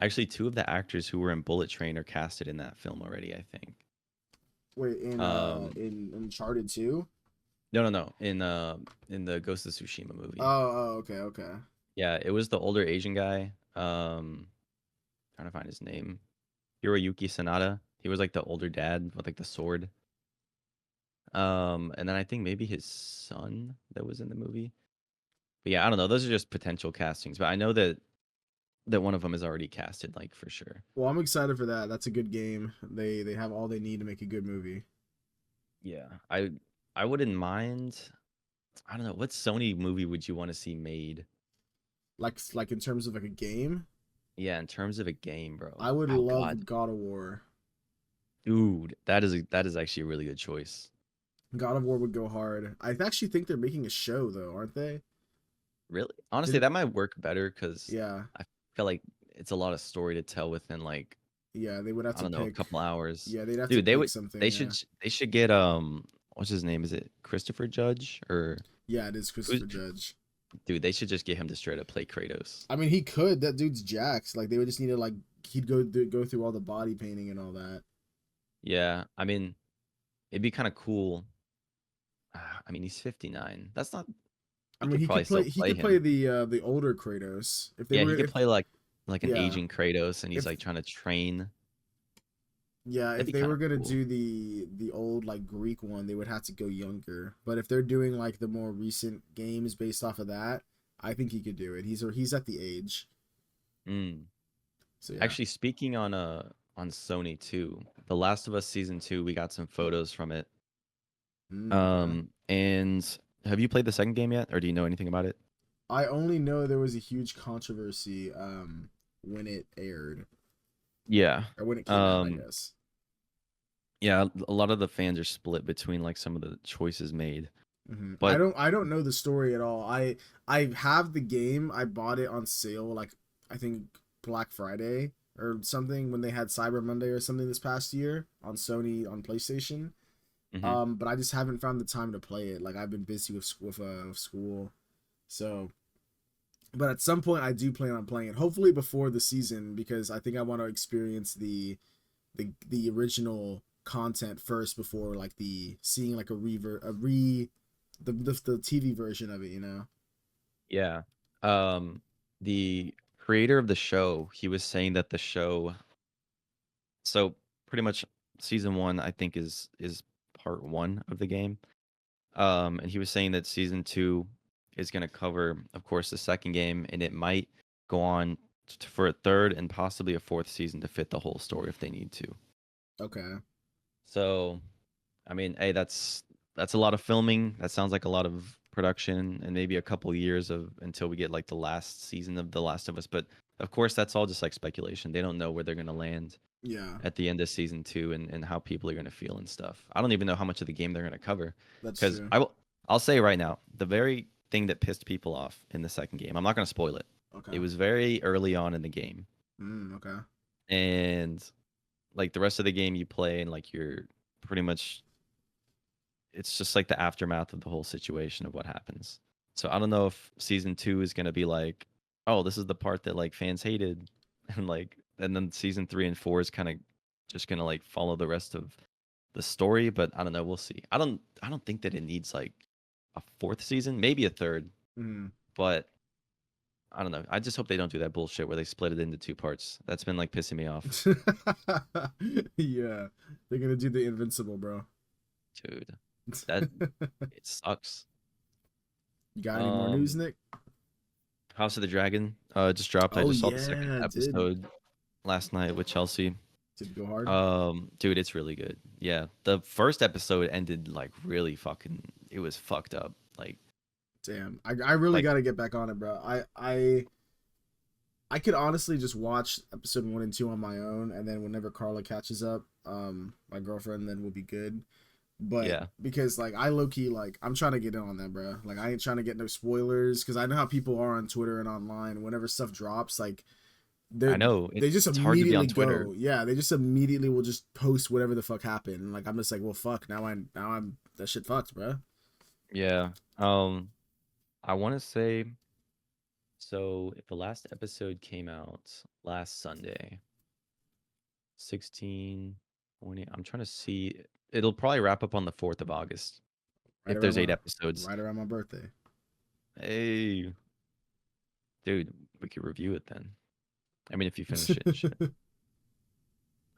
Actually, two of the actors who were in Bullet Train are casted in that film already, I think. Wait, Um, in Uncharted 2? no, no, no. In the Ghost of Tsushima movie. Okay, okay. Yeah, it was the older Asian guy. Trying to find his name. Hiroyuki Sanada. He was like the older dad with like the sword. And then I think maybe his son that was in the movie. But yeah, I don't know. Those are just potential castings, but I know that one of them is already casted, like for sure. Well, I'm excited for that. That's a good game. They have all they need to make a good movie. Yeah, I wouldn't mind. I don't know. What Sony movie would you want to see made? Like in terms of like a game, Yeah, in terms of a game, bro. I would Oh God, love God of War. dude, that is actually a really good choice. God of War would go hard. I actually think they're making a show though, aren't they? Really, honestly, Did that might work better because Yeah. I feel like it's a lot of story to tell within like Yeah, they would have I to don't know a pick. couple hours. Yeah, they'd have to Dude, pick something. Yeah. they should get what's his name? Is it Christopher Judge or Yeah, it is who's Christopher Judge. dude, they should just get him to straight up play Kratos. I mean, he could. That dude's jacked. Like they would just need to like he'd go through all the body painting and all that. Yeah, I mean, it'd be kind of cool. I mean, he's 59. That's not. I He mean, could probably still he play could play him. the older Kratos if they Yeah, were he could if play like an yeah aging Kratos, and he's if like trying to train. yeah That'd if be they kind were of gonna cool. do the old like Greek one, they would have to go younger. But if they're doing like the more recent games based off of that, I think he could do it. He's at the age. Mm. So yeah. Actually, speaking on Sony too, The Last of Us season 2, we got some photos from it. Okay. And have you played the second game yet, or do you know anything about it? I only know there was a huge controversy when it aired Yeah. or when it came out, I Um, guess. yeah, a lot of the fans are split between like some of the choices made. But I don't know the story at all. I have the game. I bought it on sale like I think Black Friday or something when they had Cyber Monday or something this past year on Sony on PlayStation. mhm. But I just haven't found the time to play it. Like I've been busy with school. So, but at some point I do plan on playing it. Hopefully before the season because I think I want to experience the original content first before like the seeing like the TV version of it, you know. Yeah. The creator of the show, he was saying that the show, so pretty much season 1 I think is part 1 of the game. And he was saying that season 2 is going to cover, of course, the second game, and it might go on for a third and possibly a fourth season to fit the whole story if they need to. Okay. So, I mean, hey, that's a lot of filming. That sounds like a lot of production, and maybe a couple years of until we get like the last season of The Last of Us. But of course, that's all just like speculation. They don't know where they're going to land Yeah, at the end of season 2 and how people are going to feel and stuff. I don't even know how much of the game they're going to cover that's because true. I'll say right now, the very thing that pissed people off in the second game, I'm not going to spoil it. Okay. It was very early on in the game, Okay. and like the rest of the game you play and like you're pretty much, it's just like the aftermath of the whole situation of what happens. So I don't know if season 2 is going to be like, oh, this is the part that like fans hated and like, and then season 3 and 4 is kind of just going to like follow the rest of the story, but I don't know, we'll see. I don't think that it needs like a fourth season, maybe a third, Mm. but I don't know. I just hope they don't do that bullshit where they split it into 2 parts. That's been like pissing me off. Yeah, they're gonna do the Invincible, bro. Dude, that it sucks. You got any more news, Um Nick? House of the Dragon just dropped. I Oh just saw the second yeah, it did. episode last night with Chelsea. Did it go hard? Dude, it's really good. Yeah. The first episode ended like really fucking, it was fucked up. Damn, I really Like got to get back on it, bro. I could honestly just watch episode 1 and 2 on my own, and then whenever Carla catches up, my girlfriend, then we'll be good. But yeah. because like I low key like I'm trying to get in on that, bro. Like I ain't trying to get no spoilers because I know how people are on Twitter and online. Whenever stuff drops, like they I know. they just It's hard to be immediately on Twitter. go. Yeah, they just immediately will just post whatever the fuck happened. And like I'm just like, well, fuck. Now I'm that shit fucked, bro. Yeah. I want to say, so if the last episode came out last Sunday, 16, 20, I'm trying to see. It'll probably wrap up on the 4th of August Right if around there's my 8 episodes. right around my birthday. Hey, dude, we could review it then. I mean, if you finish it and shit.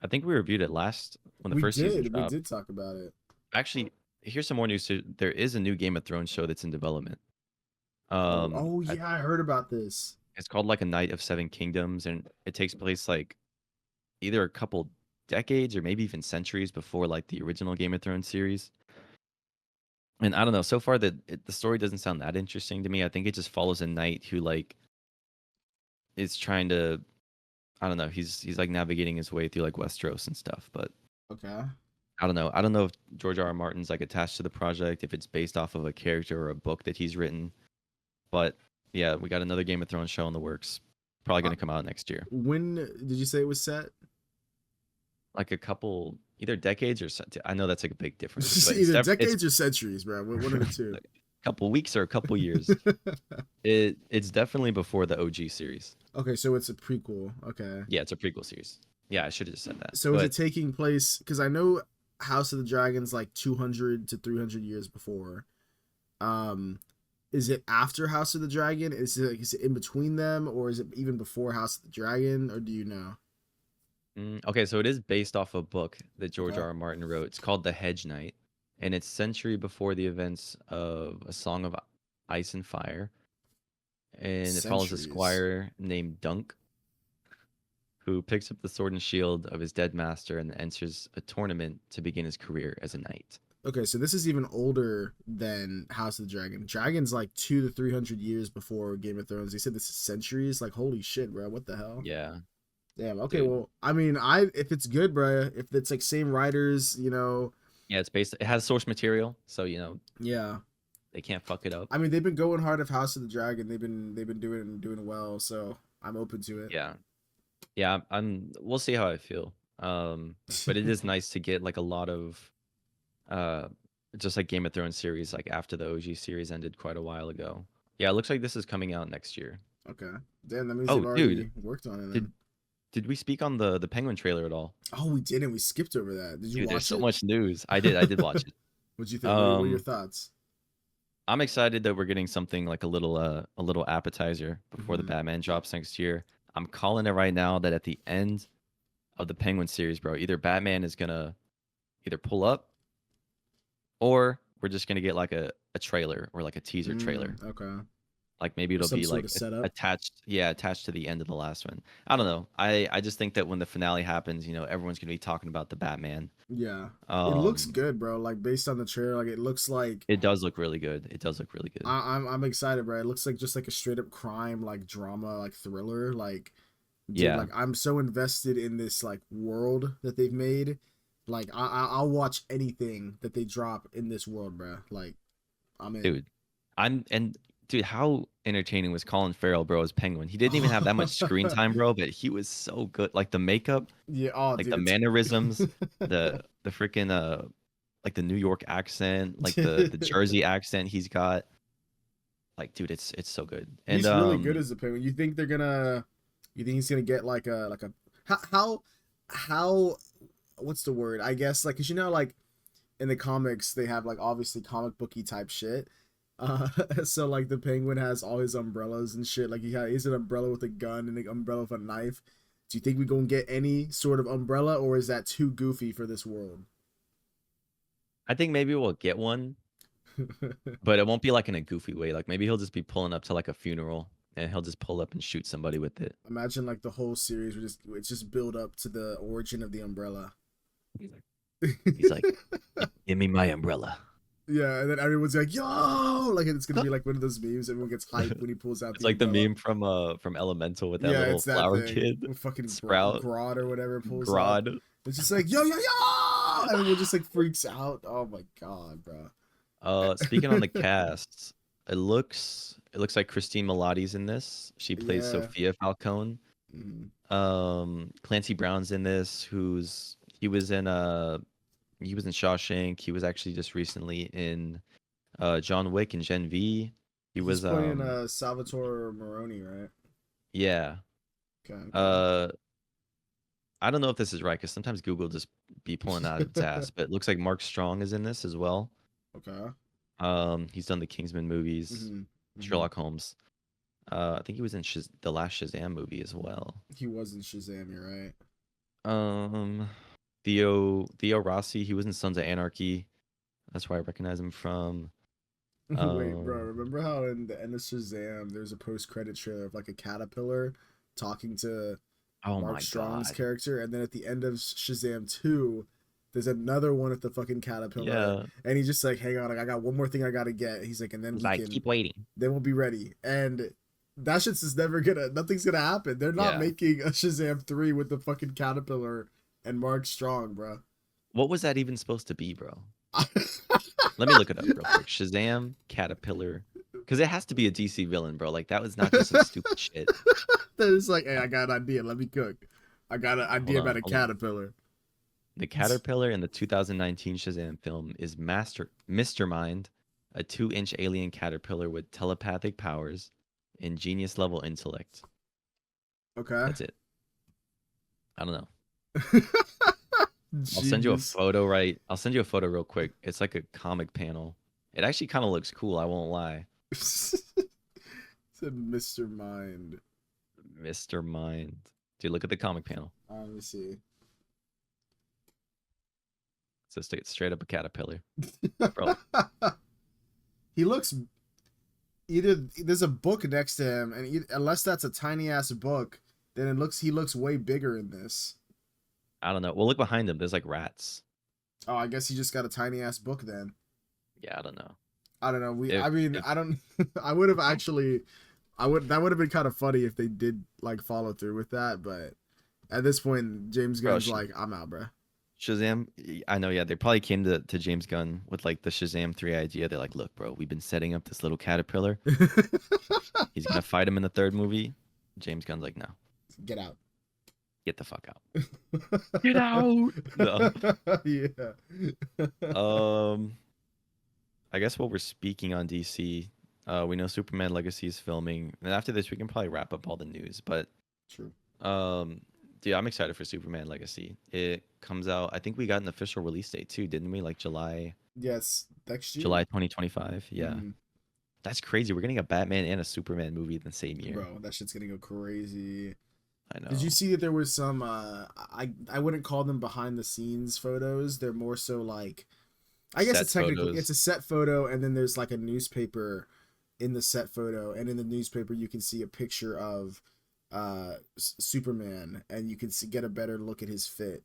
I think we reviewed it last when the first season We dropped. did talk about it. Actually, here's some more news. So there is a new Game of Thrones show that's in development. Oh yeah, I heard about this. It's called like A Night of Seven Kingdoms, and it takes place like either a couple decades or maybe even centuries before like the original Game of Thrones series. And I don't know. So far, the story doesn't sound that interesting to me. I think it just follows a knight who like is trying to. I don't know. He's like navigating his way through like Westeros and stuff. But Okay. I don't know. I don't know if George R. R. Martin's like attached to the project, if it's based off of a character or a book that he's written. But yeah, we got another Game of Thrones show in the works. Probably Uh, gonna come out next year. when did you say it was set? Like a couple, either decades or I know that's like a big difference, but Either decades or centuries, bro. One of the two. couple weeks or a couple years. It's definitely before the OG series. Okay, so it's a prequel. Okay. Yeah, it's a prequel series. Yeah, I should have just said that. So is it But taking place? Because I know House of the Dragon's like 200 to 300 years before. Um, is it after House of the Dragon? Is it in between them, or is it even before House of the Dragon? Or do you know? okay, so it is based off a book that George Okay. R. R. Martin wrote. It's called The Hedge Knight, and it's century before the events of A Song of Ice and Fire, and it follows a Centuries. squire named Dunk who picks up the sword and shield of his dead master and enters a tournament to begin his career as a knight. Okay, so this is even older than House of the Dragon. Dragon's like 200 to 300 years before Game of Thrones. They said this is centuries. Like, holy shit, bro! What the hell? Yeah, Damn. Okay, dude. well, I mean, if it's good, bro, if it's like same writers, Yeah, it has source material, so yeah. they can't fuck it up. I mean, they've been going hard of House of the Dragon. They've been doing well, so I'm open to it. Yeah. Yeah, we'll see how I feel. But it is nice to get like a lot of uh just like Game of Thrones series like after the OG series ended quite a while ago. Yeah, it looks like this is coming out next year. Okay. Damn, that means they've Oh, dude, already worked on it did then. did we speak on the Penguin trailer at all? Oh, we didn't. We skipped over that. Did you Dude, there's watch so it? much news. I did watch it. What'd you think? What are your Um, thoughts? I'm excited that we're getting something like a little appetizer before the Hmm. Batman drops next year. I'm calling it right now that at the end of the Penguin series, bro, either Batman is gonna either pull up or we're just gonna get like a trailer or like a teaser trailer. Okay. Like maybe Or it'll some be sort like of setup. attached, yeah, attached to the end of the last one. I don't know. I just think that when the finale happens, everyone's gonna be talking about the Batman. Yeah. It looks Um, good, bro. Like based on the trailer, like it looks like it does look really good. It does look really good. I'm excited, bro. It looks like just like a straight up crime, like drama, like thriller. Like, dude, Yeah, like I'm so invested in this like world that they've made. Like I'll watch anything that they drop in this world, bro. Like I'm in. dude. And dude, how entertaining was Colin Farrell, bro, as Penguin? He didn't even have that much screen time, bro, but he was so good. Like the makeup, Yeah. Oh, like the dude. mannerisms, the freaking like the New York accent, like the Jersey accent he's got. Like, dude, it's so good. And He's really good as a penguin. You think they're gonna? You think he's gonna get like a how what's the word? I guess like cause like in the comics they have like obviously comic booky type shit. So like the penguin has all his umbrellas and shit. Like he's an umbrella with a gun and an umbrella with a knife. Do you think we gonna get any sort of umbrella, or is that too goofy for this world? I think maybe we'll get one, but it won't be like in a goofy way. Like maybe he'll just be pulling up to like a funeral and he'll just pull up and shoot somebody with it. Imagine like the whole series would just build up to the origin of the umbrella. He's like, he's like, give me my umbrella. Yeah, and then everyone's like, "Yo!" Like it's gonna be like one of those memes. Everyone gets hyped when he pulls out It's the like the umbrella. meme from Elemental with that Yeah, little it's that flower thing. kid, When fucking Sprout, Grodd or whatever pulls up. Grodd. It's just like, "Yo, yo, yo!" And everyone just like freaks out. Oh my god, bro. Speaking on the cast, it looks like Christine Milioti's in this. She plays Yeah. Sophia Falcone. Mhm. Clancy Brown's in this, he was in Shawshank. He was actually just recently in John Wick and Gen V. He He's was playing Salvatore Moroni, right? yeah. Okay, okay. Uh I don't know if this is right because sometimes Google just be pulling out its ass, but it looks like Mark Strong is in this as well. Okay. He's done the Kingsman movies, Hmm. Hmm. Sherlock Holmes. I think he was in the last Shazam movie as well. He was in Shazam, you're right. Um, Theo Rossi, he was in Sons of Anarchy. That's where I recognize him from. Wait, bro, Um, remember how in the end of Shazam there's a post-credit trailer of like a caterpillar talking to oh Mark my Strong's God. character, and then at the end of Shazam 2, there's another one with the fucking caterpillar, Yeah. and he's just like, "Hang on, like, I got one more thing I gotta get." He's like, and then He's we like, can, keep waiting. then we'll be ready. And that shit's just never gonna, nothing's gonna happen. They're not Yeah. making a Shazam 3 with the fucking caterpillar and Mark Strong, bro. What was that even supposed to be, bro? Let me look it up real quick. Shazam, Caterpillar. Because it has to be a DC villain, bro. Like, that was not just some stupid shit. It's like, hey, I got an idea. Let me cook. I got an Hold idea on, about a hold on. caterpillar. The Caterpillar in the 2019 Shazam film is Mr. Mind, a 2-inch alien caterpillar with telepathic powers and genius level intellect. Okay. That's it. I don't know. Genius. I'll send you a photo, right? I'll send you a photo real quick. It's like a comic panel. It actually kind of looks cool, I won't lie. Said Mr. Mind. Mr. Mind. Dude, look at the comic panel. Let me see. It's just straight up a caterpillar. Bro. He looks... Either there's a book next to him, and unless that's a tiny ass book, then he looks way bigger in this. I don't know. Well, look behind him. There's like rats. Oh, I guess he just got a tiny ass book then. Yeah, I don't know. I don't know. I don't. I would have actually. That would have been kind of funny if they did like follow through with that, but at this point, James Gunn's like, I'm out, bro. Shazam, I know, yeah. They probably came to James Gunn with like the Shazam 3 idea. They're like, look, bro, we've been setting up this little caterpillar. He's gonna fight him in the 3rd movie. James Gunn's like, no. Get out. Get the fuck out. Get out. No. Yeah. I guess while we're speaking on DC, we know Superman Legacy is filming, and after this, we can probably wrap up all the news. But True. Dude, I'm excited for Superman Legacy. It comes out. I think we got an official release date too, didn't we? Like July. Yes, next year. July 2025. Yeah. Mm. That's crazy. We're getting a Batman and a Superman movie in the same year. Bro, that shit's gonna go crazy. I know. Did you see that there was some I wouldn't call them behind the scenes photos. They're more so like, I guess it's technically it's a set photo, and then there's like a newspaper in the set photo, and in the newspaper you can see a picture of Superman, and you can get a better look at his fit,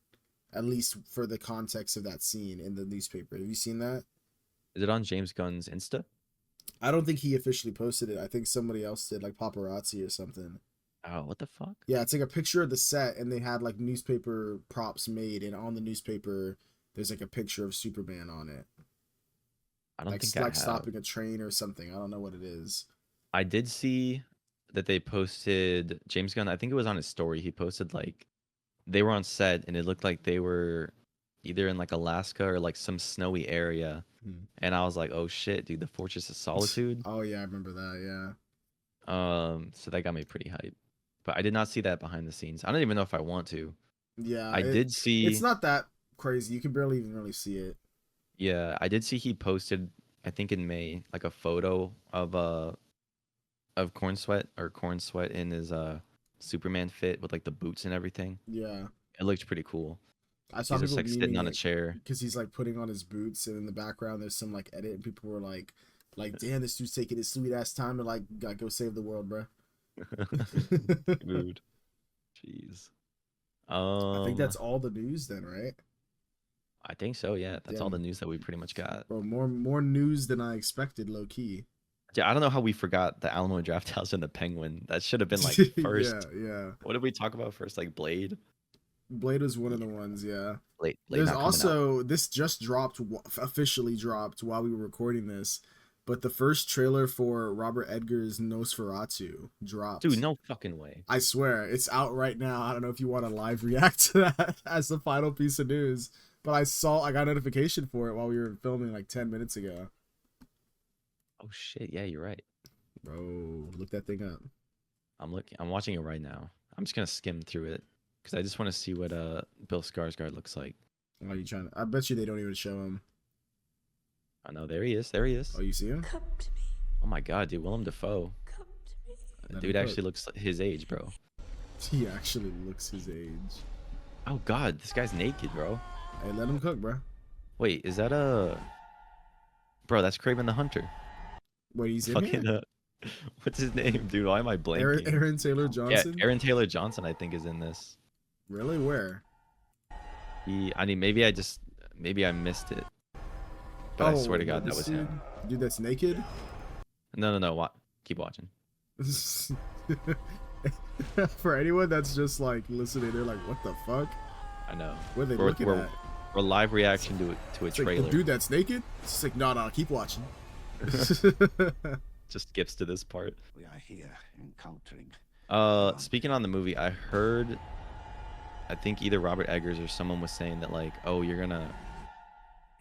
at least for the context of that scene in the newspaper. Have you seen that? Is it on James Gunn's Insta? I don't think he officially posted it. I think somebody else did, like paparazzi or something. Oh, what the fuck? Yeah, it's like a picture of the set, and they had like newspaper props made, and on the newspaper there's like a picture of Superman on it. I don't like, think like stopping a train or something. I don't know what it is. I did see that they posted James Gunn. I think it was on his story. He posted like they were on set, and it looked like they were either in like Alaska or like some snowy area. And I was like, oh shit, dude, the Fortress of Solitude. Oh yeah, I remember that. Yeah. So that got me pretty hyped. But I did not see that behind the scenes. I don't even know if I want to. Yeah, I did see. It's not that crazy. You can barely even really see it. Yeah, I did see he posted, I think in May, like a photo of Corn Sweat in his Superman fit with like the boots and everything. Yeah, it looked pretty cool. I saw he's just like sitting on a chair because he's like putting on his boots, and in the background there's some like edit, and people were like, damn, this dude's taking his sweet ass time to like go save the world, bro. Dude, jeez. I think that's all the news then, right? I think so. Yeah, that's all the news that we pretty much got. Bro, more news than I expected, low key. Yeah, I don't know how we forgot the Alamo Drafthouse and the Penguin. That should have been like first. Yeah. What did we talk about first? Like Blade. Blade was one of the ones. Yeah. Blade There's also this just officially dropped while we were recording this. But the first trailer for Robert Eggers' Nosferatu dropped. Dude, no fucking way. I swear. It's out right now. I don't know if you want to live react to that as the final piece of news. But I got a notification for it while we were filming like 10 minutes ago. Oh, shit. Yeah, you're right. Bro, look that thing up. I'm watching it right now. I'm just going to skim through it because I just want to see what Bill Skarsgård looks like. Why are you trying to... I bet you they don't even show him. I know, there he is. There he is. Oh, you see him? Come to me. Oh my god, dude, Willem Dafoe. Come to me. Dude actually looks his age, bro. He actually looks his age. Oh god, this guy's naked, bro. Hey, let him cook, bro. Wait, is that a... Bro, that's Kraven the Hunter. Wait, he's in here? What's his name, dude? Why am I blanking? Aaron Taylor Johnson? Yeah, Aaron Taylor Johnson, I think, is in this. Really? Where? Maybe I missed it. But I swear to God, that was him. Dude, that's naked? No. Keep watching. For anyone that's just like listening, they're like, what the fuck? I know. What are they looking at? We're live reaction to a trailer. Like, the dude that's naked? It's just like, no, keep watching. Just skips to this part. We are here encountering. Speaking on the movie, I heard, I think either Robert Eggers or someone was saying that like, oh, you're gonna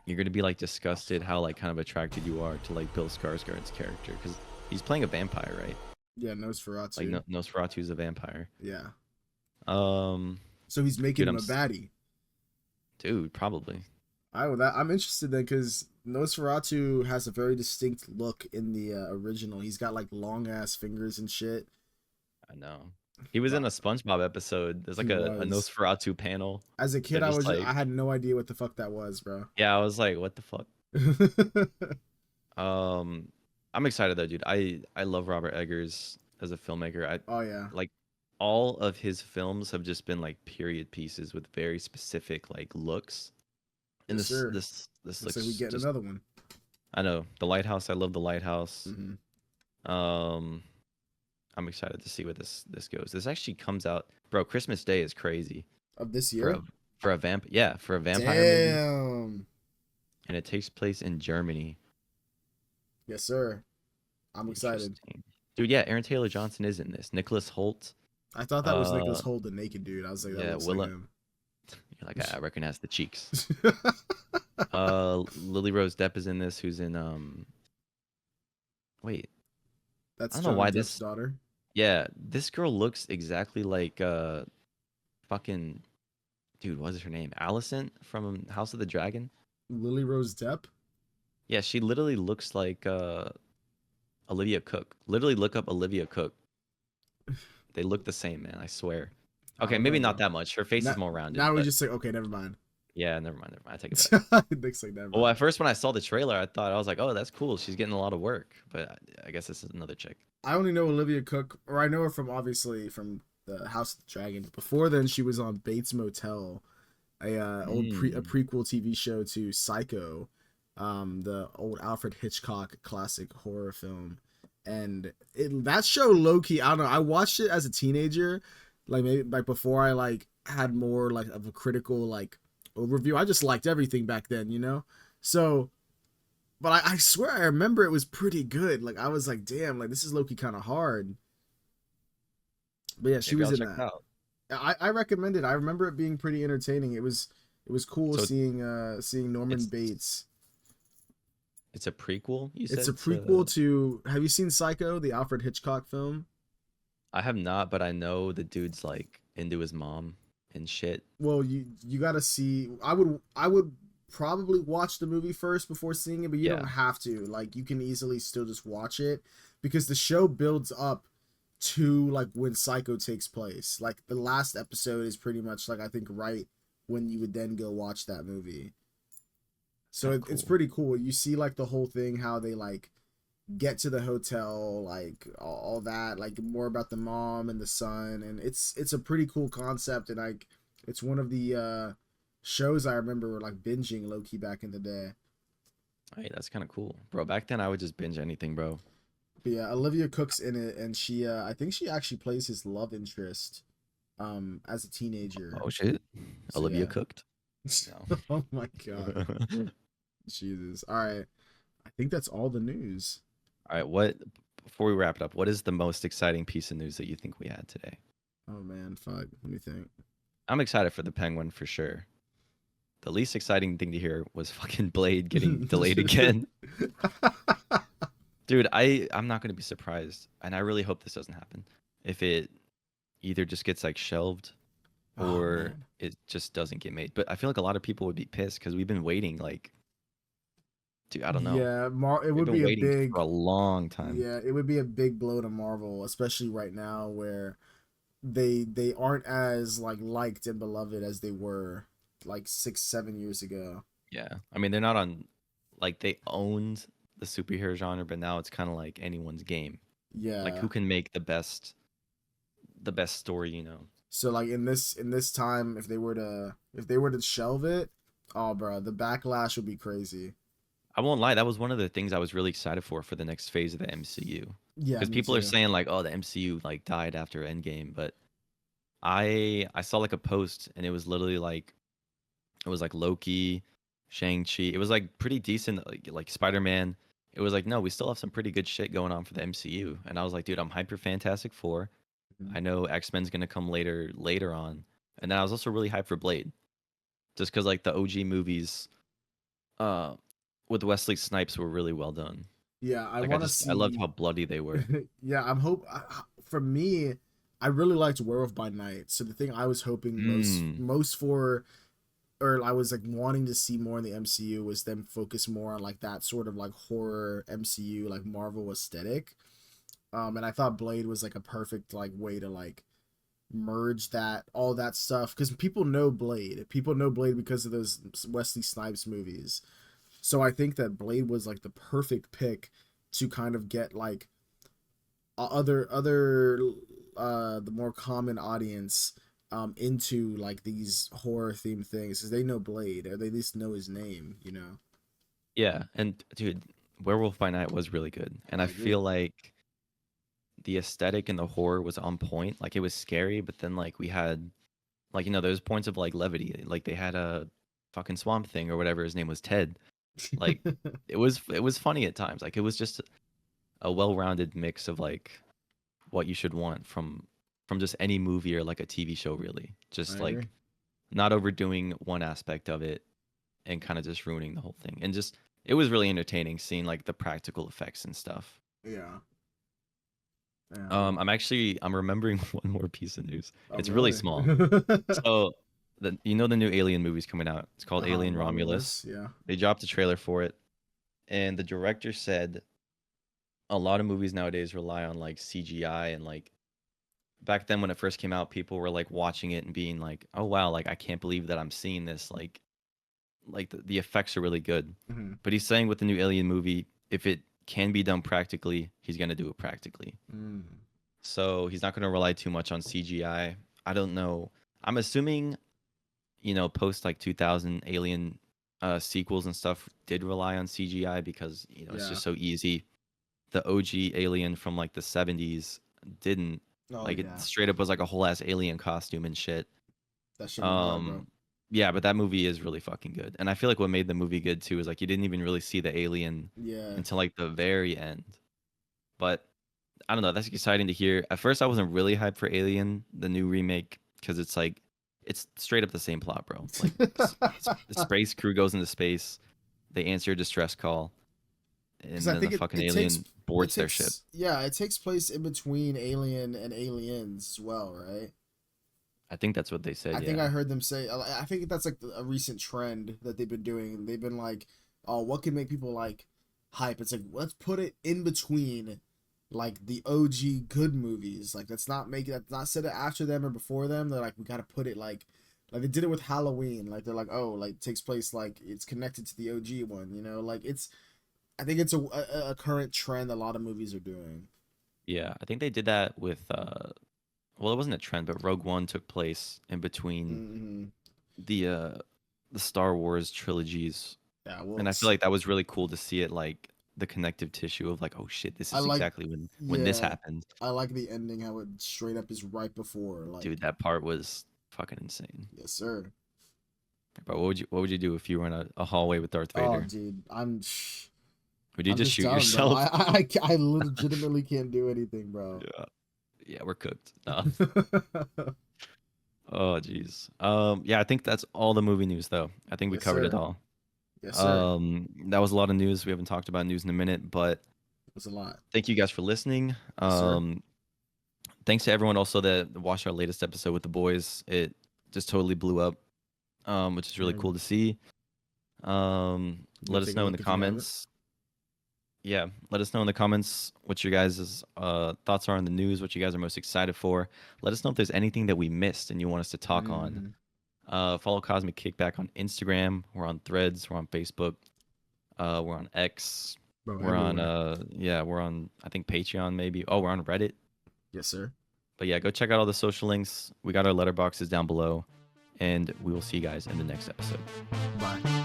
you're gonna be like disgusted how like kind of attracted you are to like Bill Skarsgård's character because he's playing a vampire, right? Yeah, Nosferatu. Like Nosferatu's a vampire. Yeah. Um, So he's making dude, him a baddie. dude, probably. I'm interested then because Nosferatu has a very distinct look in the original. He's got like long ass fingers and shit. I know. He was in a SpongeBob episode. There's like He a was. Nosferatu panel. As a kid, They're just I like, had no idea what the fuck that was, bro. yeah, I was like, what the fuck? I'm excited though, dude. I love Robert Eggers as a filmmaker. Oh yeah. Like all of his films have just been like period pieces with very specific like looks. And Yes, sir. this Looks looks like we get just, another one. I know. The Lighthouse, I love The Lighthouse. Mm-hmm. I'm excited to see what this goes. This actually comes out, bro. Christmas Day is crazy Of this year? For a vampire movie. Damn. And it takes place in Germany. Yes, sir. I'm excited. Interesting. Dude, yeah, Aaron Taylor Johnson is in this. Nicholas Holt. I thought that was Nicholas Holt, the naked dude. I was like, that Yeah, looks like him. You're like, I recognize the cheeks. Lily Rose Depp is in this, who's in wait. That's I don't know why this daughter. Yeah, this girl looks exactly like fucking dude, what is her name? Allison from House of the Dragon? Lily Rose Depp? Yeah, she literally looks like Olivia Cook. Literally look up Olivia Cook. They look the same, man, I swear. Okay, maybe not that much. Her face is more rounded. Now we just say, okay, never mind. Yeah, never mind. I take it back. It looks like never mind. Well, at first when I saw the trailer, I was like, oh, that's cool. She's getting a lot of work. But I guess this is another chick. I only know Olivia Cook, or I know her from obviously the House of the Dragon. Before then, she was on Bates Motel, a prequel TV show to Psycho, the old Alfred Hitchcock classic horror film. And that show low key, I don't know. I watched it as a teenager, like maybe like before I like had more like of a critical like overview. I just liked everything back then, you know. So, but I swear I remember it was pretty good. Like I was like, damn, like this is low key kind of hard. But yeah, she was in that. I recommend it. I remember it being pretty entertaining. It was cool seeing Norman Bates. It's a prequel, you said? It's a prequel to... Have you seen Psycho, the Alfred Hitchcock film? I have not, but I know the dude's like into his mom and shit. Well, you gotta see... I would probably watch the movie first before seeing it, but you don't have to. Like, you can easily still just watch it because the show builds up to like when Psycho takes place. Like the last episode is pretty much like I think right when you would then go watch that movie. So it's pretty cool. You see like the whole thing, how they like get to the hotel, like all that, like more about the mom and the son, and it's a pretty cool concept, and like it's one of the shows I remember like binging low key back in the day. Hey, that's kind of cool, bro. Back then I would just binge anything, bro. But yeah, Olivia Cook's in it, and she I think she actually plays his love interest as a teenager. Oh shit. So, Olivia cooked. No. Oh my god. Jesus. All right. I think that's all the news. All right, before we wrap it up, what is the most exciting piece of news that you think we had today? Oh man, fuck. Let me think. I'm excited for the Penguin for sure. The least exciting thing to hear was fucking Blade getting delayed again. Dude, I'm not gonna be surprised, and I really hope this doesn't happen. If it either just gets like shelved or it just doesn't get made. But I feel like a lot of people would be pissed because we've been waiting like, dude, I don't know. Yeah, it would be a big for a long time. Yeah, it would be a big blow to Marvel, especially right now where they aren't as like liked and beloved as they were like 6-7 years ago. Yeah, I mean they're not on, like they owned the superhero genre, but now it's kind of like anyone's game. Yeah, like who can make the best story, you know? So like in this time, if they were to shelve it, oh bro, the backlash would be crazy. I won't lie, that was one of the things I was really excited for the next phase of the MCU. Yeah, because people are saying like, oh, the MCU like died after Endgame, but I saw like a post and it was literally like, it was like Loki, Shang-Chi. It was like pretty decent, like Spider-Man. It was like, no, we still have some pretty good shit going on for the MCU. And I was like, dude, I'm hyped for Fantastic Four. I know X-Men's gonna come later on. And then I was also really hyped for Blade. Just because like the OG movies, uh with Wesley Snipes were really well done. Yeah, I Like want to see. I loved how bloody they were. Yeah, for me, I really liked Werewolf by Night. So the thing I was hoping most for, or I was like wanting to see more in the MCU, was them focus more on like that sort of like horror MCU like Marvel aesthetic. And I thought Blade was like a perfect like way to like merge that all that stuff, because people know Blade because of those Wesley Snipes movies. So I think that Blade was like the perfect pick to kind of get like other the more common audience into like these horror themed things, because they know Blade, or they at least know his name, you know. Yeah, and dude, Werewolf by Night was really good, and I feel like the aesthetic and the horror was on point. Like, it was scary, but then like we had like, you know, those points of like levity. Like they had a fucking Swamp Thing or whatever his name was, Ted. Like it was funny at times. Like it was just a well-rounded mix of like what you should want from just any movie or like a TV show, really. Just like not overdoing one aspect of it and kind of just ruining the whole thing. And just it was really entertaining seeing like the practical effects and stuff. Yeah. I'm remembering one more piece of news. It's really small. So the new Alien movie's coming out. It's called Alien Romulus. Yeah. They dropped a trailer for it, and the director said a lot of movies nowadays rely on like CGI, and like back then when it first came out, people were like watching it and being like, "Oh wow, like I can't believe that I'm seeing this." Like the effects are really good. Mm-hmm. But he's saying with the new Alien movie, if it can be done practically, he's gonna do it practically. So he's not gonna rely too much on CGI. I don't know. I'm assuming, you know, post like 2000 Alien sequels and stuff did rely on CGI because, you know, it's just so easy. The OG Alien from like the 70s didn't. It straight up was like a whole ass alien costume and shit. That shit hard, bro. Yeah, but that movie is really fucking good. And I feel like what made the movie good too is like you didn't even really see the alien until like the very end. But I don't know, that's exciting to hear. At first I wasn't really hyped for Alien, the new remake, because it's like it's straight up the same plot, bro. Like the space crew goes into space, they answer a distress call, and then the fucking alien boards their ship. Yeah, it takes place in between Alien and Aliens as well, right? I think that's what they said. I think I heard them say. I think that's like a recent trend that they've been doing. They've been like, "Oh, what can make people like hype?" It's like, let's put it in between, like the OG good movies. Like let's not set it after them or before them. They're like, we gotta put it like they did it with Halloween. Like they're like, oh, like it takes place like it's connected to the OG one. You know, like it's. I think it's a current trend a lot of movies are doing. Yeah, I think they did that with. Well, it wasn't a trend, but Rogue One took place in between the Star Wars trilogies. Yeah, well, and I feel like that was really cool to see it, like the connective tissue of like, oh shit, this is exactly when this happened. I like the ending, how it straight up is right before. Like, dude, that part was fucking insane. Yes, sir. But what would you do if you were in a hallway with Darth Vader? Oh, dude, would you just shoot yourself? I legitimately can't do anything, bro. Yeah, we're cooked. No. Oh, jeez. Yeah, I think that's all the movie news, though. I think we covered it all. Yes, sir. That was a lot of news. We haven't talked about news in a minute, but it was a lot. Thank you guys for listening. Yes, thanks to everyone also that watched our latest episode with the boys. It just totally blew up, which is really cool to see. Let us know in the comments. Yeah, let us know in the comments what your guys' thoughts are on the news, what you guys are most excited for. Let us know if there's anything that we missed and you want us to talk on. Follow Cosmic Kickback on Instagram. We're on Threads. We're on Facebook. We're on X. Bro, we're everywhere. We're on, I think, Patreon maybe. Oh, we're on Reddit. Yes, sir. But yeah, go check out all the social links. We got our letterboxes down below. And we will see you guys in the next episode. Bye.